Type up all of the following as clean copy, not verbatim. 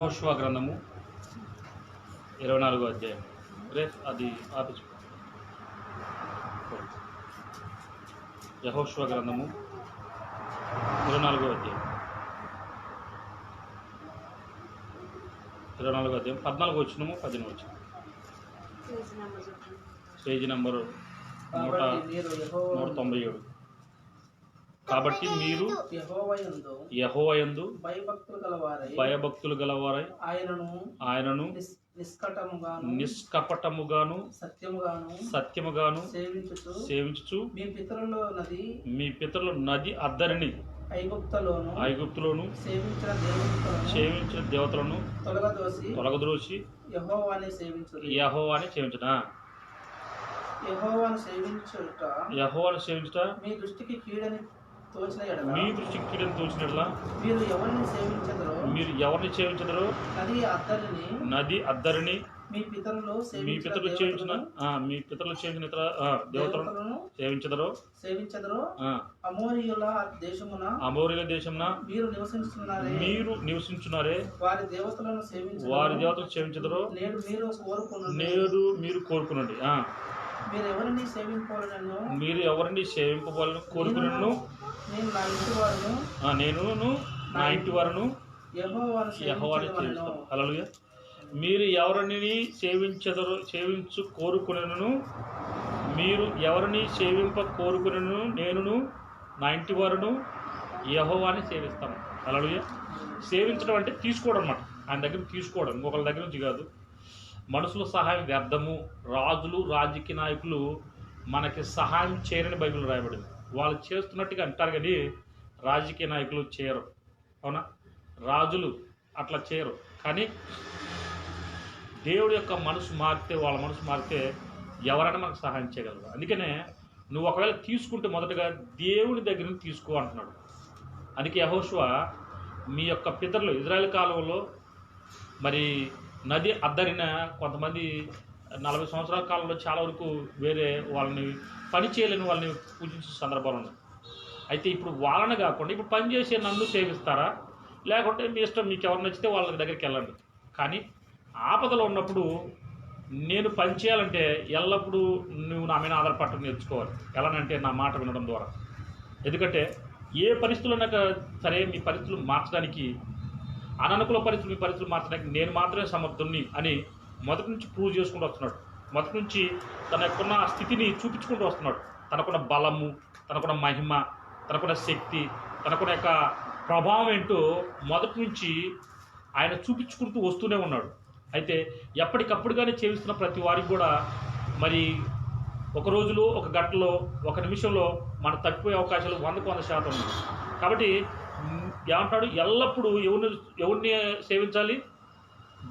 యెహోషువ గ్రంథము 24వ అధ్యాయం. అది ఆపించు. యెహోషువ గ్రంథము 24వ అధ్యాయం 14వ వచనము 15వ వచనం. Page number 197. కాబట్టి మీరు యెహోవాయందు భయభక్తులు గలవారై ఆయనను నిష్కపటముగాను సత్యముగాను సేవించుచు మీ పితరుల నది అద్దరిని ఐగుప్తులోను సేవించిన దేవతలను తొలగద్రోసి యెహోవాని సేవించుట మీ దృష్టికి కీడని తోచినట్లా మీరు ఎవరిని సేవించదరో నది అద్దరిని మీ పితరులు సేవించిన ఇతర దేవతలను సేవించదరో అమోరీయుల దేశమున మీరు నివసించున్నారే వారి దేవతలను సేవించదరో నేడు మీరు కోరుకునండి. మీరు ఎవరిని సేవింపవాలని కోరుకున్నాను నేను నా ఇంటి వారును యెహోవాని సేవిస్తాను. హల్లెలూయా. మీరు ఎవరిని సేవించు కోరుకునేను మీరు ఎవరిని సేవింప కోరుకునేను నేనును నా ఇంటి వారును యెహోవాని సేవిస్తాను. హల్లెలూయా. సేవించడం అంటే తీసుకోవడం అన్నమాట. ఆయన దగ్గర తీసుకోవడం, ఇంకొకరి దగ్గర నుంచి కాదు. మనుషుల సహాయం వ్యర్థము. రాజులు రాజకీయ నాయకులు మనకి సహాయం చేయరని బైబిల్ రాయబడింది. వాళ్ళు చేస్తున్నట్టుగా అంటారు కానీ రాజకీయ నాయకులు చేయరు. అవునా? రాజులు అట్లా చేయరు. కానీ దేవుడి యొక్క మనసు మారితే, వాళ్ళ మనసు మారితే ఎవరైనా మనకు సహాయం చేయగలరు. అందుకనే నువ్వు ఒకవేళ తీసుకుంటే మొదటగా దేవుడి దగ్గర నుంచి తీసుకో అంటున్నాడు. అందుకే యెహోషువ మీ యొక్క పితరులు ఇజ్రాయెల్ కాలంలో మరి నది అద్దరిన కొంతమంది 40 సంవత్సరాల కాలంలో చాలా వరకు వేరే వాళ్ళని పని చేయలేని వాళ్ళని పూజించే సందర్భాలు ఉన్నాయి. అయితే ఇప్పుడు వాళ్ళని కాకుండా ఇప్పుడు పని చేసే నన్ను సేవిస్తారా, లేకుంటే మీ ఇష్టం, మీకు ఎవరు నచ్చితే వాళ్ళ దగ్గరికి వెళ్ళండి. కానీ ఆపదలో ఉన్నప్పుడు నేను పని చేయాలంటే ఎల్లప్పుడూ నువ్వు నా మీద ఆధారపడటం నేర్చుకోవాలి. ఎలానంటే నా మాట వినడం ద్వారా. ఎందుకంటే ఏ పరిస్థితుల్లో సరే మీ పరిస్థితులు మార్చడానికి, అననుకూల పరిస్థితులు మీ పరిస్థితులు మార్చడానికి నేను మాత్రమే సమర్థుణ్ణి అని మొదటి నుంచి ప్రూవ్ చేసుకుంటూ వస్తున్నాడు. మొదటి నుంచి తన యొక్క స్థితిని చూపించుకుంటూ వస్తున్నాడు. తనకున్న బలము, తనకున్న మహిమ, తనకున్న శక్తి, తనకున్న యొక్క ప్రభావం ఏంటో మొదటి నుంచి ఆయన చూపించుకుంటూ వస్తూనే ఉన్నాడు. అయితే ఎప్పటికప్పుడుగానే చేస్తున్న ప్రతి వారికి కూడా మరి ఒక రోజులో, ఒక గంటలో, ఒక నిమిషంలో మన తప్పిపోయే అవకాశాలు 100% ఉన్నాయి. కాబట్టి ఏమంటాడు? ఎల్లప్పుడూ ఎవరిని సేవించాలి?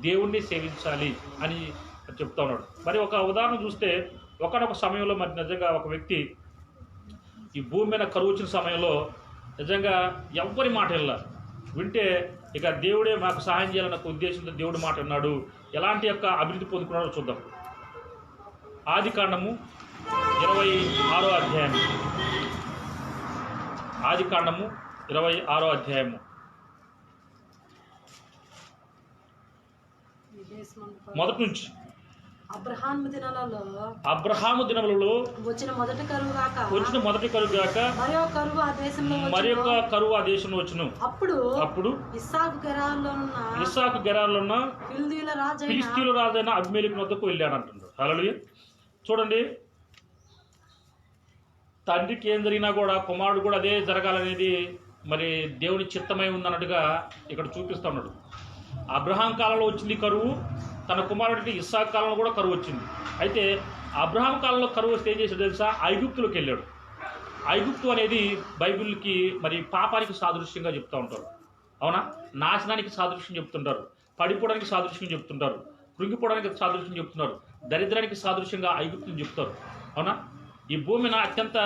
దేవుణ్ణి సేవించాలి అని చెప్తా ఉన్నాడు. మరి ఒక ఉదాహరణ చూస్తే, ఒకనొక సమయంలో మరి నిజంగా ఒక వ్యక్తి ఈ భూమి మీద కరువు వచ్చిన సమయంలో నిజంగా ఎవ్వరి మాట వింటే ఇక దేవుడే మాకు సహాయం చేయాలన్న ఉద్దేశంతో దేవుడి మాట విన్నాడు. ఎలాంటి యొక్క అభివృద్ధి పొందుకున్నాడో చూద్దాం. ఆదికాండము 26వ అధ్యాయము. ఆదికాండము 26వ అధ్యాయము మొదటి నుంచి. అబ్రహాము దినములలో వచ్చిన మొదటి కరువు గాక మరి యొక్క కరువు ఆ దేశంలో వచ్చును. అప్పుడు ఇస్సాకు గెరారులో ఉన్న ఫిలిష్తీయుల రాజైన అబీమెలెకు వద్దకు వెళ్ళాడు అంటున్నాడు. హల్లెలూయా. చూడండి, తండ్రికి ఏం జరిగినా కూడా కుమారుడు కూడా అదే జరగాలనేది మరి దేవుని చిత్తమై ఉందన్నట్టుగా ఇక్కడ చూపిస్తూ ఉన్నాడు. అబ్రహాం కాలంలో వచ్చింది కరువు, తన కుమారుడికి ఇస్సాకు కాలంలో కూడా కరువు వచ్చింది. అయితే అబ్రహాం కాలంలో కరువు వస్తే ఏం చేశాడు తెలుసా? ఐగుప్తులోకి వెళ్ళాడు. ఐగుప్తు అనేది బైబిల్కి మరి పాపానికి సాదృశ్యంగా చెప్తూ ఉంటారు. అవునా? నాశనానికి సాదృశ్యం చెప్తుంటారు, పడిపోవడానికి సాదృశ్యం చెప్తుంటారు, కృంగిపోవడానికి సాదృశ్యం చెప్తున్నారు, దరిద్రానికి సాదృశ్యంగా ఐగుప్తుని చెప్తారు. అవునా? ఈ భూమిని అత్యంత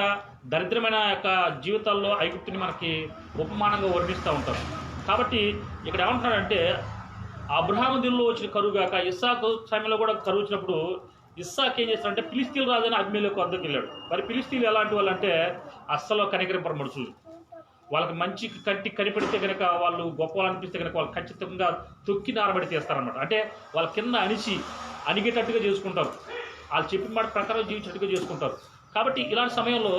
దరిద్రమైన యొక్క జీవితాల్లో ఐగుప్తుని మనకి ఉపమానంగా వర్ణిస్తూ ఉంటారు. కాబట్టి ఇక్కడ ఏమంటున్నాడంటే, అబ్రహాము దినంలో వచ్చిన కరువు కాక ఇస్సాకు సమయంలో కూడా కరువు వచ్చినప్పుడు ఇస్సాకు ఏం చేస్తాడంటే ఫిలిష్తీయుల రాజైన అబీమెలెకు వద్దకు వెళ్ళాడు. మరి ఫిలిష్తీయులు ఎలాంటి వాళ్ళు అంటే అస్సలు కనికరింపరు మనుషులు. వాళ్ళకి మంచి కంటికి కనిపెడితే కనుక వాళ్ళు గొప్ప వాళ్ళు అనిపిస్తే కనుక వాళ్ళు ఖచ్చితంగా తొక్కి నారబడి తీస్తారనమాట. అంటే వాళ్ళ కింద అణిగేటట్టుగా చేసుకుంటారు, వాళ్ళు చెప్పిన మాట ప్రకారం జీవించేట్టుగా చేసుకుంటారు. కాబట్టి ఇలాంటి సమయంలో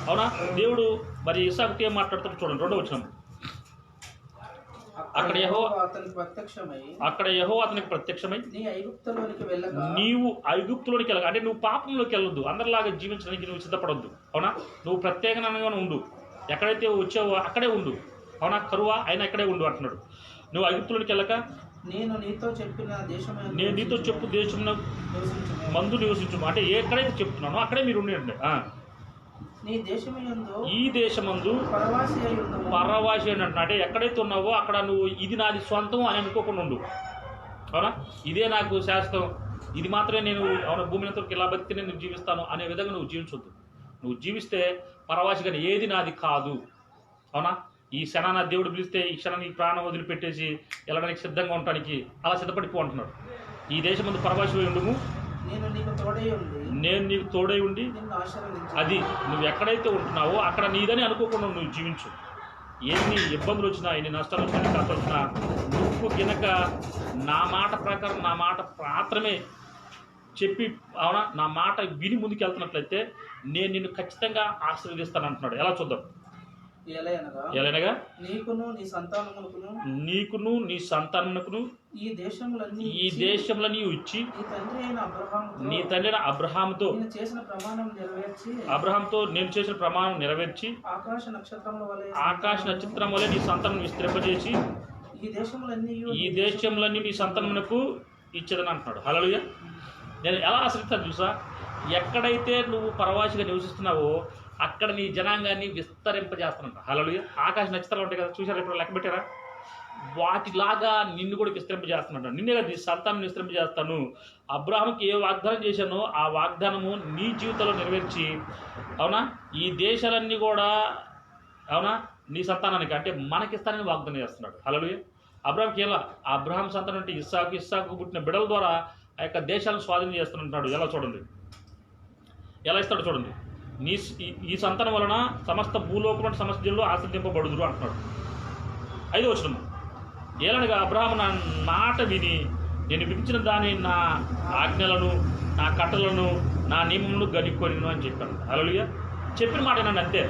అవునా దేవుడు మరి ఇస్సాకుతో ఏం మాట్లాడుతాడు చూడండి, 2వ వచనం. అక్కడ యెహోవా అతనికి ప్రత్యక్షమై నీవు ఐగుప్తులోనికి వెళ్ళక, అంటే నువ్వు పాపంలోకి వెళ్ళొద్దు, అందరిలాగా జీవించడానికి నువ్వు సిద్ధపడొద్దు. అవునా, నువ్వు ప్రత్యేకంగా ఉండు, ఎక్కడైతే వచ్చావో అక్కడే ఉండు. అవునా, కరువా అయినా ఇక్కడే ఉండు అంటున్నాడు. నువ్వు ఐగుప్తులోనికి వెళ్ళక నేను నీతో చెప్పు దేశం మందు నివసించు, అంటే ఎక్కడైతే చెప్తున్నానో అక్కడే మీరు ఉండండి. ఈ దేశమందు పరవాసి అని అంటున్నా, అంటే ఎక్కడైతే ఉన్నావో అక్కడ నువ్వు ఇది నాది సొంతం అని అనుకోకుండా ఉండు. అవునా, ఇదే నాకు శాశ్వతం, ఇది మాత్రమే నేను అవునా భూమితో ఇలా బతికి నేను జీవిస్తాను అనే విధంగా నువ్వు జీవించొద్దు. నువ్వు జీవిస్తే పరవాసిగానే ఏది నాది కాదు. అవునా, ఈ క్షణాన్ని దేవుడు పిలిస్తే ఈ క్షణాన్ని ప్రాణం వదిలిపెట్టేసి వెళ్ళడానికి సిద్ధంగా ఉండటానికి అలా సిద్ధపడిపో అంటున్నాడు. ఈ దేశం ముందు పరవాసి ఉండుము, నేను నీకు తోడై ఉండి, అది నువ్వు ఎక్కడైతే ఉంటున్నావో అక్కడ నీదని అనుకోకుండా నువ్వు జీవించు. ఎన్ని ఇబ్బందులు వచ్చినా, ఎన్ని నష్టాలు వచ్చినా, కష్టాలు వచ్చినా నువ్వు గినక నా మాట ప్రకారం నా మాట మాత్రమే చెప్పి అవునా నా మాట విని ముందుకు వెళ్తున్నట్లయితే నేను నిన్ను ఖచ్చితంగా ఆశీర్వదిస్తాను అంటున్నాడు. ఎలా చూద్దాం. ఎలానగా నీకును నీ సంతానమునకును ఈ దేశములన్నీ ఇచ్చి నీ తండ్రి అయిన అబ్రహాముతో నేను చేసిన ప్రమాణం నెరవేర్చి ఆకాశ నక్షత్రం వలె నీ సంతానం విస్తరింపజేసి ఈ దేశములన్నీ నీ సంతానమునకు ఇచ్చేదని అంటున్నాడు. హల్లెలూయా. నేను ఎలా ఆశ్రయిస్తాను చూసా, ఎక్కడైతే నువ్వు పరవాసిగా నివసిస్తున్నావో అక్కడ నీ జనాంగాన్ని విస్తరింపజేస్తానంట. హల్లెలూయా. ఆకాశ నక్షత్రాలు ఉంటాయి కదా, చూసారా, ఇప్పుడు లెక్క పెట్టారా, వాటిలాగా నిన్ను కూడా విస్తరింపజేస్తానంట. నిన్నే కదా నీ సంతానం విస్తరింపజేస్తాను. అబ్రాహాముకి ఏ వాగ్దానం చేశానో ఆ వాగ్దానము నీ జీవితంలో నెరవేర్చి అవునా ఈ దేశాలన్నీ కూడా అవునా నీ సంతానానికి అంటే మనకిస్తానని వాగ్దానం చేస్తున్నాడు. హల్లెలూయా. అబ్రాహాంకి ఎలా, అబ్రాహాం సంతానం అంటే ఇస్సాకు పుట్టిన బిడ్డల ద్వారా ఆ యొక్క దేశాలను స్వాధీనం చేస్తున్నట్టు. ఎలా చూడండి, ఎలా ఇస్తాడు చూడండి. ఈ సంతానం వలన సమస్త భూలోకం సమస్త జనులు ఆశ్రదింపబడుదురు అంటున్నాడు. 5వ వచనం. ఏలనగా అబ్రాహాము నా మాట విని నేను విధించిన దాని నా ఆజ్ఞలను నా కట్టలను నా నియమమును గనుక్కొనిను అని చెప్పాను. హల్లెలూయా. చెప్పిన మాట వినండి అంతే,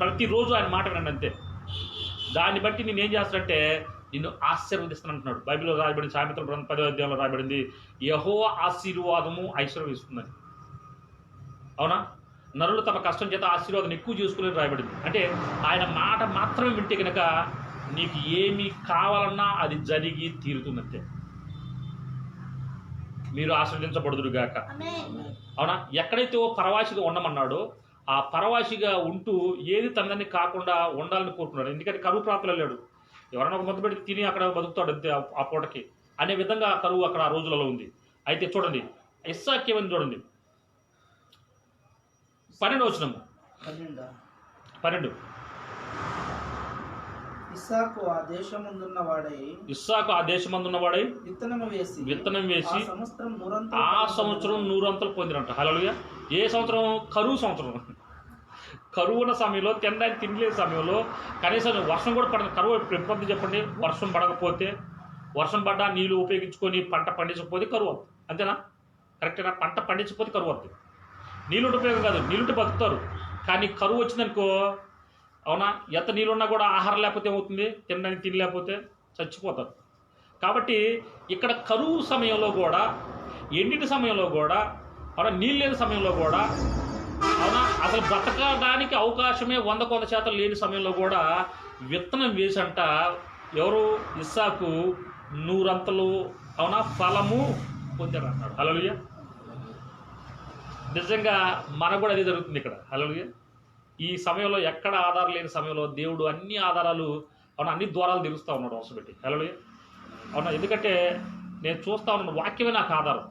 ప్రతిరోజు ఆయన మాట వినండి అంతే. దాన్ని బట్టి నేను ఏం చేస్తానంటే నిన్ను ఆశీర్వదిస్తాను అంటున్నాడు. బైబిల్లో రాయబడింది, సామెతల గ్రంథం 10వ అధ్యాయంలో రాయబడింది, యెహోవా ఆశీర్వాదము ఐశ్వర్యం ఇస్తుందని. అవునా, నరులు తమ కష్టం చేత ఆశీర్వాదం ఎక్కువ చేసుకుని రాయబడింది. అంటే ఆయన మాట మాత్రమే వింటే కనుక నీకు ఏమి కావాలన్నా అది జరిగి తీరుతుందంతే. మీరు ఆశీర్వదించబడుదురుగాక. అవునా, ఎక్కడైతే పరవాసిగా ఉండమన్నాడో ఆ పరవాసిగా ఉంటూ ఏది తనదని కాకుండా ఉండాలని కోరుకున్నాడు. ఎందుకంటే కరువు ప్రాంతాలు వెళ్ళాడు, ఎవరైనా ఒక ముద్ద పెట్టి తిని అక్కడ బతుకుతాడు అంతే ఆ పూటకి అనే విధంగా కరువు అక్కడ ఆ రోజులలో ఉంది. అయితే చూడండి ఇస్సాకు ఏమని చూడండి, 12వ వచనము. 12. ఇస్సాకు ఆ దేశమందున్న వాడై విత్తనం వేసి ఆ సంవత్సరం 100 అంతలు పొందినంట. హల్లెలూయా. ఏ సంవత్సరం? కరువు సంవత్సరం. కరువు ఉన్న సమయంలో తినడానికి తినలేని సమయంలో కనీసం వర్షం కూడా పడదు. కరువు ఎప్పుడు చెప్పండి, వర్షం పడకపోతే, వర్షం పడ్డా నీళ్ళు ఉపయోగించుకొని పంట పండించకపోతే కరువు అవుతుంది. అంతేనా? కరెక్టేనా? పంట పండించకపోతే కరువు అవుతుంది. నీళ్ళుంటే ఉపయోగం కాదు, నీళ్ళుంటే బతుకుతారు. కానీ కరువు వచ్చిందనుకో అవునా, ఎంత నీళ్ళున్నా కూడా ఆహారం లేకపోతే ఏమవుతుంది, తినడానికి తిని లేకపోతే చచ్చిపోతారు. కాబట్టి ఇక్కడ కరువు సమయంలో కూడా, ఎండిటి సమయంలో కూడా, అవునా నీళ్ళు లేని సమయంలో కూడా, అవునా అసలు బ్రతకడానికి అవకాశమే 100% లేని సమయంలో కూడా విత్తనం వేసంట ఎవరు? ఇస్సాకు 100 అంతలు అవునా ఫలము పొందారు అన్నాడు. హల్లెలూయా. నిజంగా మనకు కూడా అదే జరుగుతుంది ఇక్కడ. హల్లెలూయా. ఈ సమయంలో ఎక్కడ ఆధారం లేని సమయంలో దేవుడు అన్ని ఆధారాలు అవునా అన్ని ద్వారాలు తెరుస్తూ ఉన్నాడు అవసరపెట్టి. హల్లెలూయా. అవునా, ఎందుకంటే నేను చూస్తూ ఉన్నాను, వాక్యమే నాకు ఆధారం,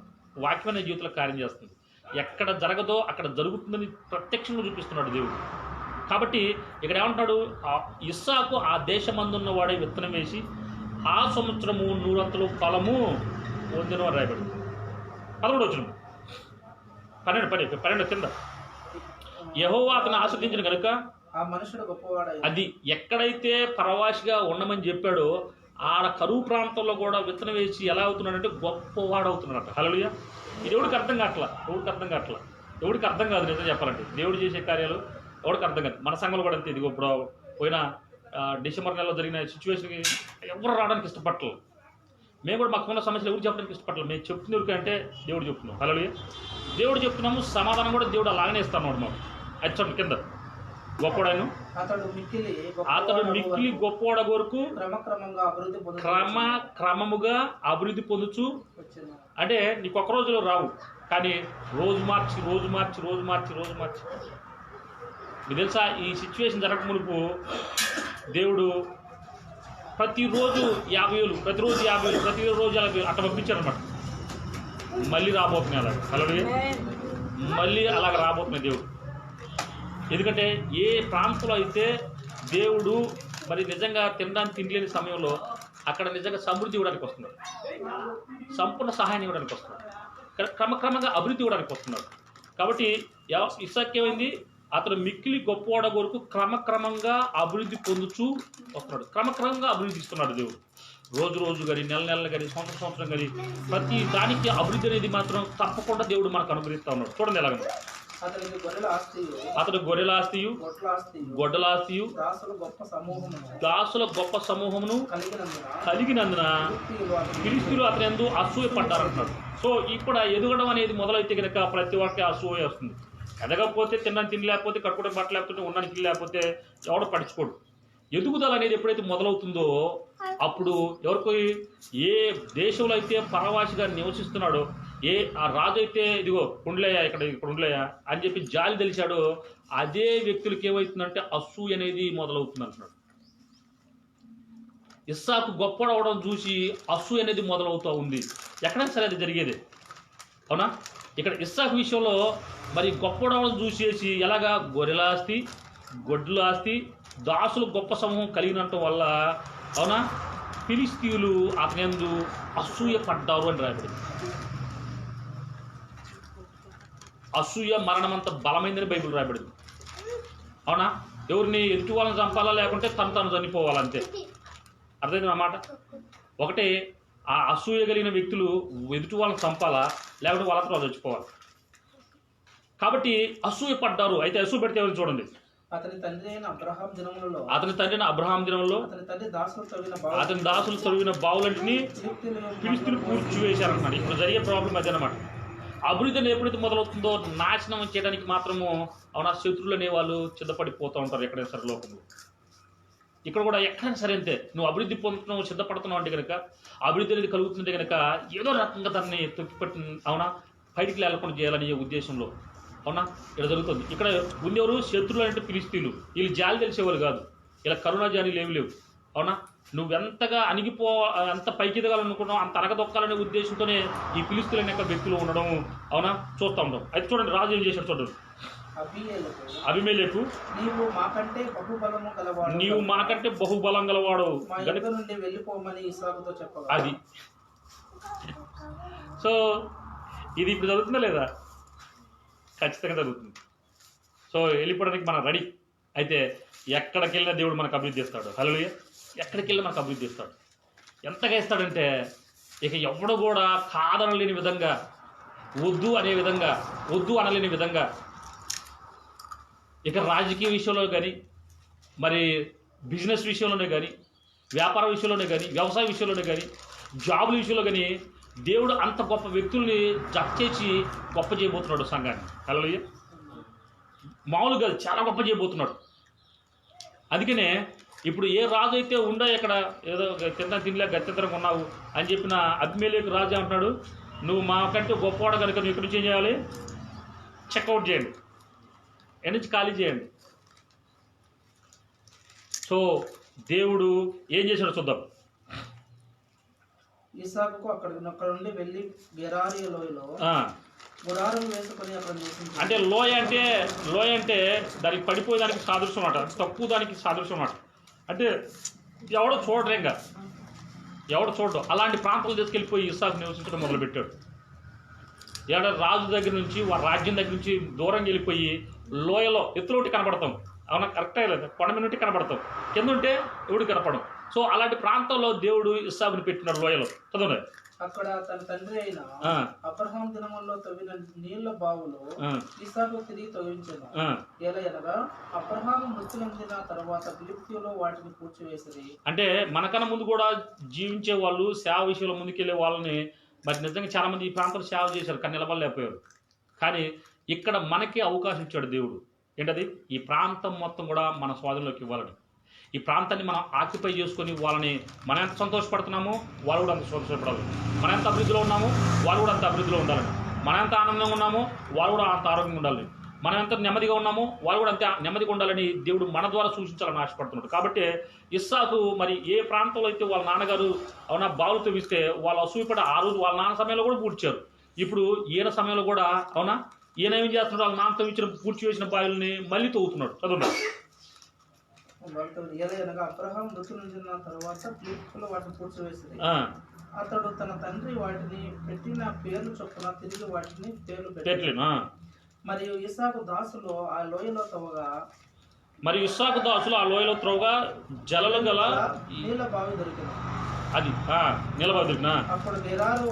వాక్యమే నా జీవితంలో కార్యం చేస్తుంది. ఎక్కడ జరగదో అక్కడ జరుగుతుందని ప్రత్యక్షంగా చూపిస్తున్నాడు దేవుడు. కాబట్టి ఇక్కడ ఏమంటాడు, ఇస్సాకు ఆ దేశమందున్న వాడే విత్తనం వేసి ఆ సంవత్సరము 100 అంతలు ఫలము పొందిన వారు రాయబడింది. 11వ వచనం. 12 కింద యెహోవా అతను ఆశీర్వదించిన కనుక ఆ మనుషుడు గొప్పవాడై అది ఎక్కడైతే పరవాసిగా ఉండమని చెప్పాడో ఆడ కరువు ప్రాంతంలో కూడా విత్తనం వేసి ఎలా అవుతున్నాడంటే గొప్పవాడు అవుతున్నాడట. హల్లెలూయా. ఇది ఎవడికి అర్థం కావట్లా, ఎవడికి అర్థం కాదు నిజం చెప్పాలంటే. దేవుడు చేసే కార్యాలు ఎవరికి అర్థం కాదు. మన సంఘంలో కూడా అంతే. ఇదిగో ఇప్పుడు పోయిన డిసెంబర్ నెలలో జరిగిన సిచ్యువేషన్కి ఎవరు రావడానికి ఇష్టపడలేదు. మేము కూడా మాకు ఉన్న సమస్యలు ఎవరు చెప్పడానికి ఇష్టపడలేదు. మేము చెప్తున్న ఎవరికంటే దేవుడు చెప్తున్నాం. హల్లెలూయా. దేవుడు చెప్తున్నాము, సమాధానం కూడా దేవుడు అలాగనే ఇస్తాను మాకు. అది చూడండి కింద, గొప్పవాడాను అతడు మిక్కిలి గొప్పవాడ కొరకు క్రమముగా అభివృద్ధి పొందుచు. అంటే నీకు ఒక్క రోజులో రావు, కానీ రోజు మార్చి మీకు తెలుసా, ఈ సిచ్యువేషన్ జరగక మునుపు దేవుడు ప్రతిరోజు 50,000, ప్రతిరోజు 50,000 అట్లా పంపించాడు అనమాట. మళ్ళీ రాబోతున్నాయి అలాగే. హల్లెలూయా. మళ్ళీ అలాగ రాబోతున్నాయి దేవుడు. ఎందుకంటే ఏ ప్రాంతంలో అయితే దేవుడు మరి నిజంగా తినడానికి తినలేని సమయంలో అక్కడ నిజంగా సమృద్ధి ఇవ్వడానికి వస్తున్నాడు, సంపూర్ణ సహాయాన్ని ఇవ్వడానికి వస్తున్నాడు, క్రమక్రమంగా అభివృద్ధి ఇవ్వడానికి వస్తున్నాడు. కాబట్టి ఇస్సాకు ఏమైంది, అతను మిక్కిలి గొప్పవాడ కొరకు క్రమక్రమంగా అభివృద్ధి పొందుచూ వస్తున్నాడు. క్రమక్రమంగా అభివృద్ధి ఇస్తున్నాడు దేవుడు. రోజు కానీ, నెల కానీ, సంవత్సరం కానీ, ప్రతి దానికి అభివృద్ధి అనేది మాత్రం తప్పకుండా దేవుడు మనకు అనుగ్రహిస్తూ ఉన్నాడు. చూడండి ఎలాగ అతడు గొర్రెల ఆస్తియు గొడ్డల ఆస్తియు దాసుల గొప్ప సమూహమును కలిగినందున ఫిలిష్తీయులు అతని యందు అసూయ పడ్డారంటున్నాడు. సో ఇక్కడ ఎదగడం అనేది మొదలైతే కనుక ప్రతి ఒక్కరికి అసూయ వస్తుంది. ఎదగకపోతే తినడానికి లేకపోతే కట్టుకోవడం బట్ట లేకపోతే ఉండడానికి ఇల్లు లేకపోతే ఎవడో పడుచుకోడు. ఎదుగుదల అనేది ఎప్పుడైతే మొదలవుతుందో అప్పుడు ఎవరికి, ఏ దేశంలో అయితే పరవాసిగా నివసిస్తున్నాడో, ఆ రాజు అయితే ఇదిగో ఇక్కడ ఉండలేయా అని చెప్పి జాలి తెలిసాడో, అదే వ్యక్తులకి ఏమవుతుందంటే అసూయ అనేది మొదలవుతుంది అంటున్నాడు. ఇస్సాకు గొప్పడవడం చూసి అసూయ అనేది మొదలవుతూ ఉంది. ఎక్కడైనా సరే అది జరిగేది, అవునా? ఇక్కడ ఇస్సాకు విషయంలో మరి గొప్పడవడం చూసేసి ఎలాగా గొర్రెల ఆస్తి, గొడ్ల ఆస్తి, దాసులు గొప్ప సమూహం కలిగినట్టు వల్ల, అవునా, ఫిలిష్తీయులు అతని యందు అసూయ పడ్డారు అని రాయబడింది. అసూయ మరణమంత బలమైందని బైబిల్ రాయబడింది. అవునా? ఎవరిని ఎదుటి వాళ్ళని చంపాలా, లేకుంటే తను చనిపోవాలంతే. అర్థమైంది అన్నమాట. ఒకటే, ఆ అసూయ కలిగిన వ్యక్తులు ఎదుటి వాళ్ళని చంపాలా, లేకుంటే వాళ్ళతో వాళ్ళు చచ్చిపోవాలి. కాబట్టి అసూయ పడ్డారు. అయితే అసూయ పెడితే ఎవరు చూడండి, అతని తండ్రి అయిన అబ్రహాం దినములలో అతని దాసులు తవ్విన బావులంటిని ఫిలిష్తీయులు పూడ్చివేశారన్నమాట. ఇప్పుడు జరిగే ప్రాబ్లం అదనమాట. అభివృద్ధిని ఎప్పుడైతే మొదలవుతుందో నాశనం చేయడానికి మాత్రము, అవునా, శత్రువులు అనే వాళ్ళు సిద్ధపడిపోతూ ఉంటారు ఎక్కడైనా సరే లోకంలో. ఇక్కడ కూడా ఎక్కడైనా సరే అంతే. నువ్వు అభివృద్ధి పొందుతున్నావు, సిద్ధపడుతున్నావు అంటే కనుక, అభివృద్ధి అనేది కలుగుతుంటే కనుక ఏదో రకంగా దాన్ని తొక్కిపట్టి, అవునా, బయటికి లేకుండా చేయాలనే ఉద్దేశంలో, అవునా, ఇక్కడ జరుగుతుంది. ఇక్కడ ఉండేవారు శత్రువులు అంటే ఫిలిష్తీయులు. వీళ్ళు జాలి తెలిసేవారు కాదు, ఇలా కరుణా జాలీలు ఏమి లేవు. అవునా, నువ్వెంతగా ఎంత పైకి ఎదగాలనుకున్నావు అంత అరగదొక్కాలనే ఉద్దేశంతోనే ఈ ఫిలిష్తీయులు అనే వ్యక్తులు ఉండడం, అవునా, చూస్తూ ఉంటాం. అయితే చూడండి రాజు ఏం చేశాడు చూడండి. అబీమెలెకు, నీవు మాకంటే బహుబలం గలవాడు, అది. సో ఇది ఇప్పుడు జరుగుతుందా లేదా? ఖచ్చితంగా జరుగుతుంది. సో వెళ్ళిపోవడానికి మనం రెడీ. అయితే ఎక్కడికి వెళ్ళినా దేవుడు మనకు అభివృద్ధి చేస్తాడు. హల్లెలూయా. ఎక్కడికి వెళ్ళినా మనకు అభివృద్ధి చేస్తాడు. ఎంతగా ఇస్తాడంటే ఇక ఎవడు కూడా కాదనలేని విధంగా, వద్దు అనలేని విధంగా, ఇక రాజకీయ విషయంలో కానీ, మరి బిజినెస్ విషయంలోనే కానీ, వ్యాపార విషయంలోనే కానీ, వ్యవసాయ విషయంలోనే కానీ, జాబుల విషయంలో కానీ దేవుడు అంత గొప్ప వ్యక్తుల్ని జత చేసి గొప్ప చేయబోతున్నాడు సంఘాన్ని. హల్లెలూయా. మామూలుగా చాలా గొప్ప చేయబోతున్నాడు. అందుకనే ఇప్పుడు ఏ రాజు అయితే ఉండా ఇక్కడ ఏదో తినలే గత్యంతరంగా ఉన్నావు అని చెప్పిన అబీమెలెకు రాజు అంటున్నాడు, నువ్వు మాకంటే గొప్పవాడు కనుక నువ్వు ఇక్కడ నుంచి ఏం చేయాలి, చెక్అవుట్ చేయండి, ఎక్కడి నుంచి ఖాళీ చేయండి. సో దేవుడు ఏం చేశాడో చూద్దాం. ఇస్సాకు అక్కడ నుండి వెళ్ళి గెరారీ లోయలో గుడారం వేసుకొని అక్కడ నివసించాడు. అంటే లోయ అంటే దానికి పడిపోయేదానికి సాదృశ్యం అన్నమాట, తక్కువ దానికి సాదృశ్యం అన్నమాట. అంటే ఎవడో చూడడం అలాంటి ప్రాంతాలు తీసుకెళ్ళిపోయి ఇస్సాకు నివసించడం మొదలుపెట్టాడు. రాజు దగ్గర నుంచి, రాజ్యం దగ్గర నుంచి దూరంగా వెళ్ళిపోయి లోయలో ఎత్తులోటి కనబడతాం. అవునా, కరెక్టే లేదు. కొండ మీద ఉంటే కనపడతాం, కింద ఉంటే ఎవడు కనపడం. సో అలాంటి ప్రాంతంలో దేవుడు ఇస్సాకుని పెట్టినాడు లోయలో. చదవండి. అక్కడ తన తండ్రి అయిన అబ్రహాం దినముల్లో తవ్విన నీళ్ల బావులు ఇస్సాకు తిరిగి తవ్వించెను. ఎలాగనగా అబ్రహాము మృతి నొందిన తర్వాత ఫిలిష్తీయులు వాటిని పూడ్చివేసిరి. అంటే మనకన్నా ముందు కూడా జీవించే వాళ్ళు, సేవ విషయంలో ముందుకెళ్లే వాళ్ళని మరి నిజంగా చాలా మంది ఈ ప్రాంతంలో సేవ చేశారు, కానీ నిలబడలేకపోయారు. కానీ ఇక్కడ మనకి అవకాశం ఇచ్చాడు దేవుడు. ఏంటది? ఈ ప్రాంతం మొత్తం కూడా మన స్వాధీనంలోకి ఇవ్వాలని. ఈ ప్రాంతాన్ని మనం ఆక్యుపై చేసుకొని వాళ్ళని మనం ఎంత సంతోషపడుతున్నామో వాళ్ళు కూడా అంత సంతోషపడాలి. మనం ఎంత అభివృద్ధిలో ఉన్నామో వాళ్ళు కూడా అంత అభివృద్ధిలో ఉండాలని. మనం ఎంత ఆనందంగా ఉన్నామో వాళ్ళు కూడా అంత ఆరోగ్యంగా ఉండాలి. మనం ఎంత నెమ్మదిగా ఉన్నామో వాళ్ళు కూడా అంతే నెమ్మదిగా ఉండాలని దేవుడు మన ద్వారా సూచించాలని ఆశపడుతున్నాడు. కాబట్టి ఇస్సాకు మరి ఏ ప్రాంతంలో అయితే వాళ్ళ నాన్నగారు అవునా బావులు తవ్విస్తే వాళ్ళు అసూయపడి ఆ రోజు వాళ్ళ నాన్న సమయంలో కూడా పూడ్చారు. ఇప్పుడు ఈయన సమయంలో కూడా అవునా ఈయన ఏం చేస్తున్నాడు? వాళ్ళ నాన్న తవ్వించిన పూడ్చి వేసిన బావుల్ని మళ్ళీ తవ్వుతున్నాడు. చదువు. ఎలాగనగా అబ్రహాం మృతి నొందిన తర్వాత ఫిలిష్తీయులు వాటిని పూడ్చివేసిరి. అతడు తన తండ్రి వాటిని పెట్టిన పేర్లు చొప్పున తిరిగి వాటిని పేర్లు పెట్టాడు. మరియు ఇస్సాకు దాసులు ఆ లోయలో త్రవ్వగా జలలు గల నీళ్ళ బావి దొరికింది. అది నీళ్ళ బావి దొరికిన అప్పుడు గెరారు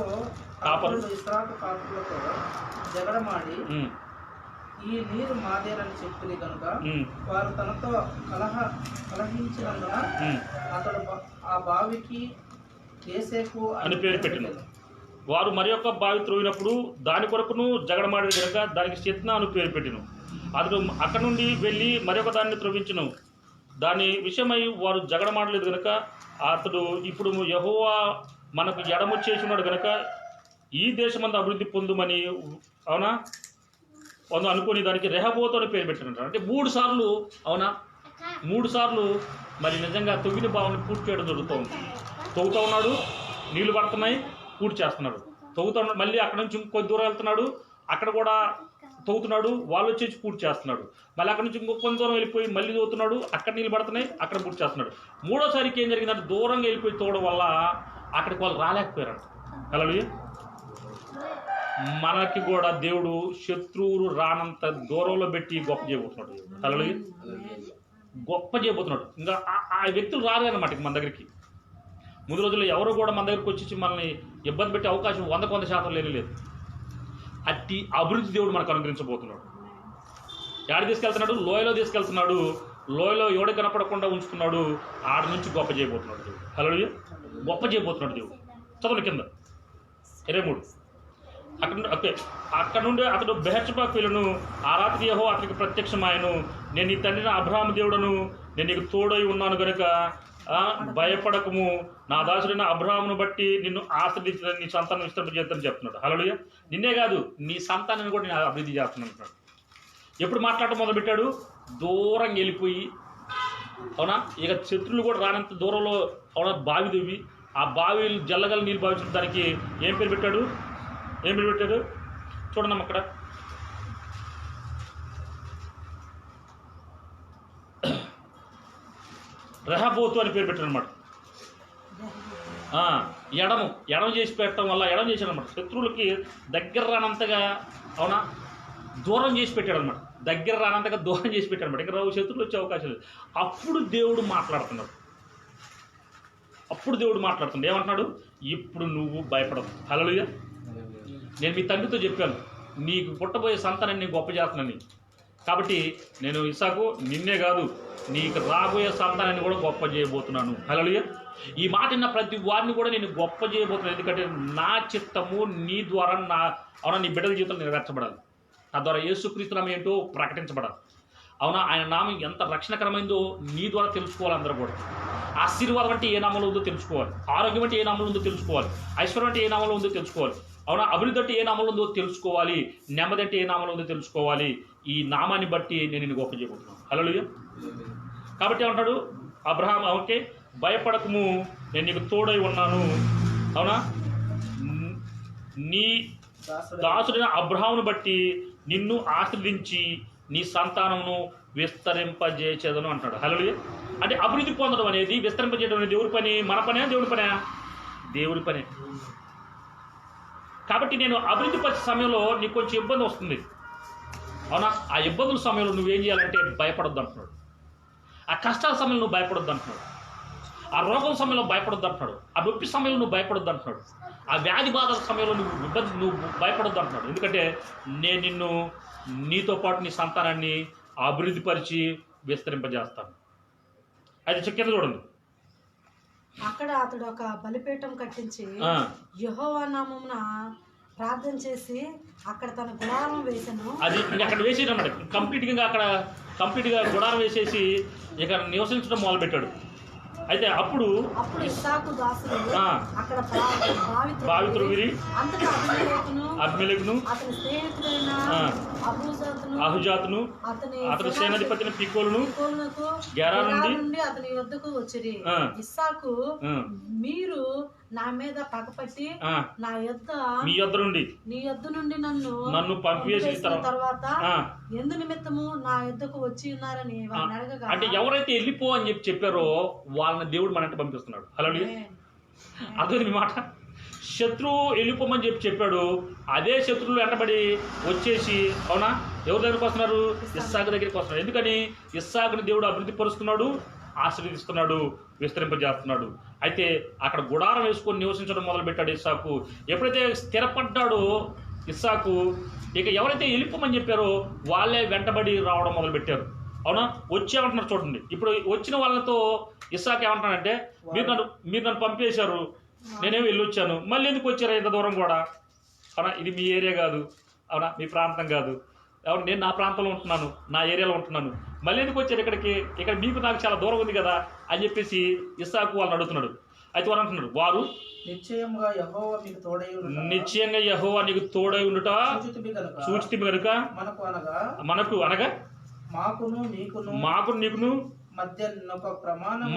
కాపరులు ఇస్సాకు కాపులతో జగడమాడి ఈ నీరు మాదేనని చెప్పింది కనుక వారు తనతో కలహించినందున అతడు ఆ బావికి ఏసేకు అని పేరు పెట్టిన. వారు మరి యొక్క బావి త్రోవినప్పుడు దాని కొరకును జగడమాడి కనుక దానికి శెత్నా అని పేరు పెట్టిన. అతడు అక్కడ నుండి వెళ్ళి మరొక దాన్ని త్రవ్వించును. దాని విషయమై వారు జగడమాడలేదు కనుక అతడు ఇప్పుడు యెహోవా మనకు ఎడమొచ్చేసి ఉన్నాడు కనుక ఈ దేశమంతా అభివృద్ధి పొందుమని అవునా అనుకుని దానికి రెహబోతు అని పేరు పెట్టినట్టు. అంటే 3 సార్లు అవునా 3 సార్లు మరి నిజంగా తవ్విన బావుని పూర్తి చేయడం జరుగుతూ ఉంది. తవ్వుతూ ఉన్నాడు, నీళ్లు పడుతున్నాయి, పూర్తి చేస్తున్నాడు. తవ్వుతూ ఉన్నాడు, మళ్ళీ అక్కడ నుంచి ఇంకొద్ది దూరం వెళ్తున్నాడు, అక్కడ కూడా తవ్వుతున్నాడు, వాళ్ళు వచ్చేసి పూర్తి చేస్తున్నాడు. మళ్ళీ అక్కడ నుంచి ఇంకొక దూరం వెళ్ళిపోయి మళ్ళీ తవ్వుతున్నాడు, అక్కడ నీళ్ళు పడుతున్నాయి, అక్కడ పూర్తి చేస్తున్నాడు. 3వసారికి ఏం జరిగిందంటే దూరంగా వెళ్ళిపోయి తవ్వడం వల్ల అక్కడికి వాళ్ళు రాలేకపోయారంట. హల్లెలూయా. మనకి కూడా దేవుడు శత్రువులు రానంత దూరంలో పెట్టి గొప్ప చేయబోతున్నాడు. హల్లెలూయా. గొప్ప చేయబోతున్నాడు. ఇంకా ఆ వ్యక్తులు రాలేదన్నమాట మన దగ్గరికి. ముందు రోజుల్లో ఎవరు కూడా మన దగ్గరికి వచ్చి మనల్ని ఇబ్బంది పెట్టే అవకాశం 100% లేదు. అట్టి అభివృద్ధి దేవుడు మనకు అనుగ్రహించబోతున్నాడు. ఎక్కడ తీసుకెళ్తున్నాడు? లోయలో తీసుకెళ్తున్నాడు. లోయలో ఎవడ కనపడకుండా ఉంచుతున్నాడు. ఆడ నుంచి గొప్ప చేయబోతున్నాడు దేవుడు. హల్లెలూయా. గొప్ప చేయబోతున్నాడు దేవుడు. చదవండి కింద 23. అక్కడ నుండి అతడు బెహర్షెబాకు వెళ్ళును. ఆ రాత్రి యెహోవా అతనికి ప్రత్యక్షమాయను. నేను నీ తండ్రిని అబ్రహాము దేవుడను, నేను నీకు తోడై ఉన్నాను కనుక భయపడకము. నా దాసుడైన అబ్రహామును బట్టి నిన్ను ఆశ్రయించిన నీ సంతానం విస్తరింపజేస్తానని చెప్తున్నాడు. హల్లెలూయా. నిన్నే కాదు నీ సంతానాన్ని కూడా నేను అభివృద్ధి చేస్తున్నాను అంటున్నాడు. ఎప్పుడు మాట్లాడటం మొదలుపెట్టాడు? దూరంగా వెళ్ళిపోయి అవునా ఇక శత్రువులు కూడా రానంత దూరంలో అవునా బావి దువ్వి ఆ బావి జల్లగల నీళ్ళు భావించిన దానికి ఏం పేరు పెట్టాడు? చూడండి అక్కడ రెహబోతు అని పేరు పెట్టాడు అనమాట. ఎడమ చేసి పెట్టడం వల్ల ఎడమ చేశాడు అనమాట. శత్రువులకి దగ్గర రానంతగా అవునా దూరం చేసి పెట్టాడు అనమాట. దగ్గర రానంతగా దూరం చేసి పెట్టాడు అనమాట. ఇంకా శత్రువులు వచ్చే అవకాశం లేదు. అప్పుడు దేవుడు మాట్లాడుతున్నాడు. ఏమంటున్నాడు? ఇప్పుడు నువ్వు భయపడవు. హల్లెలూయా. నేను మీ తండ్రితో చెప్పాను, నీకు పుట్టబోయే సంతానాన్ని గొప్ప చేస్తున్నాను. కాబట్టి నేను ఇస్సాకు నిన్నే కాదు నీకు రాబోయే సంతానాన్ని కూడా గొప్ప చేయబోతున్నాను. హల్లెలూయా. ఈ మాట విన్న ప్రతి వారిని కూడా నేను గొప్ప చేయబోతున్నాను. ఎందుకంటే నా చిత్తము నీ ద్వారా నీ బిడ్డల జీవితంలో నెరవేర్చబడాలి. నా ద్వారా యేసుక్రీస్తు నామం ఏంటో ప్రకటించబడాలి. అవునా ఆయన నామం ఎంత రక్షణకరమైందో నీ ద్వారా తెలుసుకోవాలి. అందరూ కూడా ఆశీర్వాదం అంటే ఏ నామంలో ఉందో తెలుసుకోవాలి. ఆరోగ్యం అంటే ఏ నామంలో ఉందో తెలుసుకోవాలి. ఐశ్వర్యం అంటే ఏ నామంలో ఉందో తెలుసుకోవాలి. అవునా అభివృద్ధి అంటే ఏ నామంలో ఉందో తెలుసుకోవాలి. నెమ్మది అంటే ఏ నామంలో ఉందో తెలుసుకోవాలి. ఈ నామాన్ని బట్టి నేను నిన్ను గొప్ప చేయబోతున్నాను. హల్లెలూయా. కాబట్టి ఏమంటాడు? అబ్రహాం ఓకే భయపడకము, నేను నీకు తోడై ఉన్నాను. అవునా నీ దాసుడైన అబ్రహామును బట్టి నిన్ను ఆశ్రదించి నీ సంతానమును విస్తరింపజేసేదను అంటాడు. హల్లెలూయా. అంటే అభివృద్ధి పొందడం అనేది విస్తరింపజేయడం అనేది దేవుడి పని, మన పనే దేవుడి పనే? దేవుడి పనే. కాబట్టి నేను అభివృద్ధి పరిచే సమయంలో నీకు కొంచెం ఇబ్బంది వస్తుంది. అవునా ఆ ఇబ్బందుల సమయంలో నువ్వేం చేయాలంటే భయపడొద్దు అంటున్నాడు. ఆ కష్టాల సమయంలో నువ్వు భయపడొద్దు అంటున్నాడు. ఆ రోగం సమయంలో భయపడొద్దు అంటున్నాడు. ఆ నొప్పి సమయంలో నువ్వు భయపడొద్దు అంటున్నాడు. ఆ వ్యాధి బాధల సమయంలో నువ్వు భయపడొద్దు అంటున్నాడు. ఎందుకంటే నేను నిన్ను, నీతో పాటు నీ సంతానాన్ని అభివృద్ధిపరిచి విస్తరింపజేస్తాను. అయితే కింద చూడండి. అక్కడ అతడు ఒక బలిపీఠం కట్టించి యెహోవా నామమున ప్రార్థన చేసి అక్కడ తన గుడారం వేసాను. అది అక్కడ వేసేది అన్నాడు. కంప్లీట్గా గుడారం వేసేసి ఇక్కడ నివసించడం మొదలుపెట్టాడు. అయితే అప్పుడు ఇస్సాకు దాసులు అక్కడ బావి త్రవ్విరి. అంతటా అబీమెలెకును అతని స్నేహితుడైన అహుజాతును అతని సేనాధిపతిని పికోలును గెరా నుండి అతని వద్దకు వచ్చిరి. ఇస్సాకు, మీరు నా మీద పగపట్టి నా యొద్ద నీ యొద్ద నుండి నన్ను పంపివేసిన తర్వాత ఎందు నిమిత్తము నా యొద్దకు వచ్చి ఉన్నారని వారిని అడగగా, అంటే ఎవరైతే వెళ్ళిపో అని చెప్పారో వాళ్ళని దేవుడు మనంటే పంపిస్తున్నాడు. హల్లెలూయా. అదే మీ మాట. శత్రువు వెళ్ళిపోమని చెప్పాడు. అదే శత్రువులు వెంటబడి వచ్చేసి, అవునా, ఎవరి దగ్గరికి వస్తున్నారు? ఇస్సాకు దగ్గరికి వస్తున్నారు. ఎందుకని? ఇస్సాకుని దేవుడు అభివృద్ధి పరుస్తున్నాడు, ఆశీర్వదిస్తున్నాడు, విస్తరింపజేస్తున్నాడు. అయితే అక్కడ గుడారం వేసుకొని నివసించడం మొదలుపెట్టాడు ఇస్సాకు. ఎప్పుడైతే స్థిరపడ్డాడో ఇస్సాకు, ఇక ఎవరైతే వెళ్ళిపోమని చెప్పారో వాళ్ళే వెంటబడి రావడం మొదలుపెట్టారు. అవునా, వచ్చేమంటున్నారు చూడండి. ఇప్పుడు వచ్చిన వాళ్ళతో ఇస్సాకు ఏమంటున్నాడంటే, మీరు నన్ను పంపేశారు, నేనేమి వెళ్ళొచ్చాను, మళ్ళీ ఎందుకు వచ్చారా ఇంత దూరం కూడా? అవునా, ఇది మీ ఏరియా కాదు, అవునా, మీ ప్రాంతం కాదు, అవును, నేను నా ప్రాంతంలో ఉంటున్నాను, నా ఏరియాలో ఉంటున్నాను, మళ్ళీ ఎందుకు వచ్చారు ఇక్కడికి? ఇక్కడ మీకు నాకు చాలా దూరం ఉంది కదా అని చెప్పేసి ఇస్సాకు వాళ్ళని అడుగుతున్నాడు. అయితే వాళ్ళు అంటున్నారు, వారు నిశ్చయంగా యెహోవా నీకు తోడై ఉండుట సూచితిమి కనుక మనకు అనగా మాకు నీకును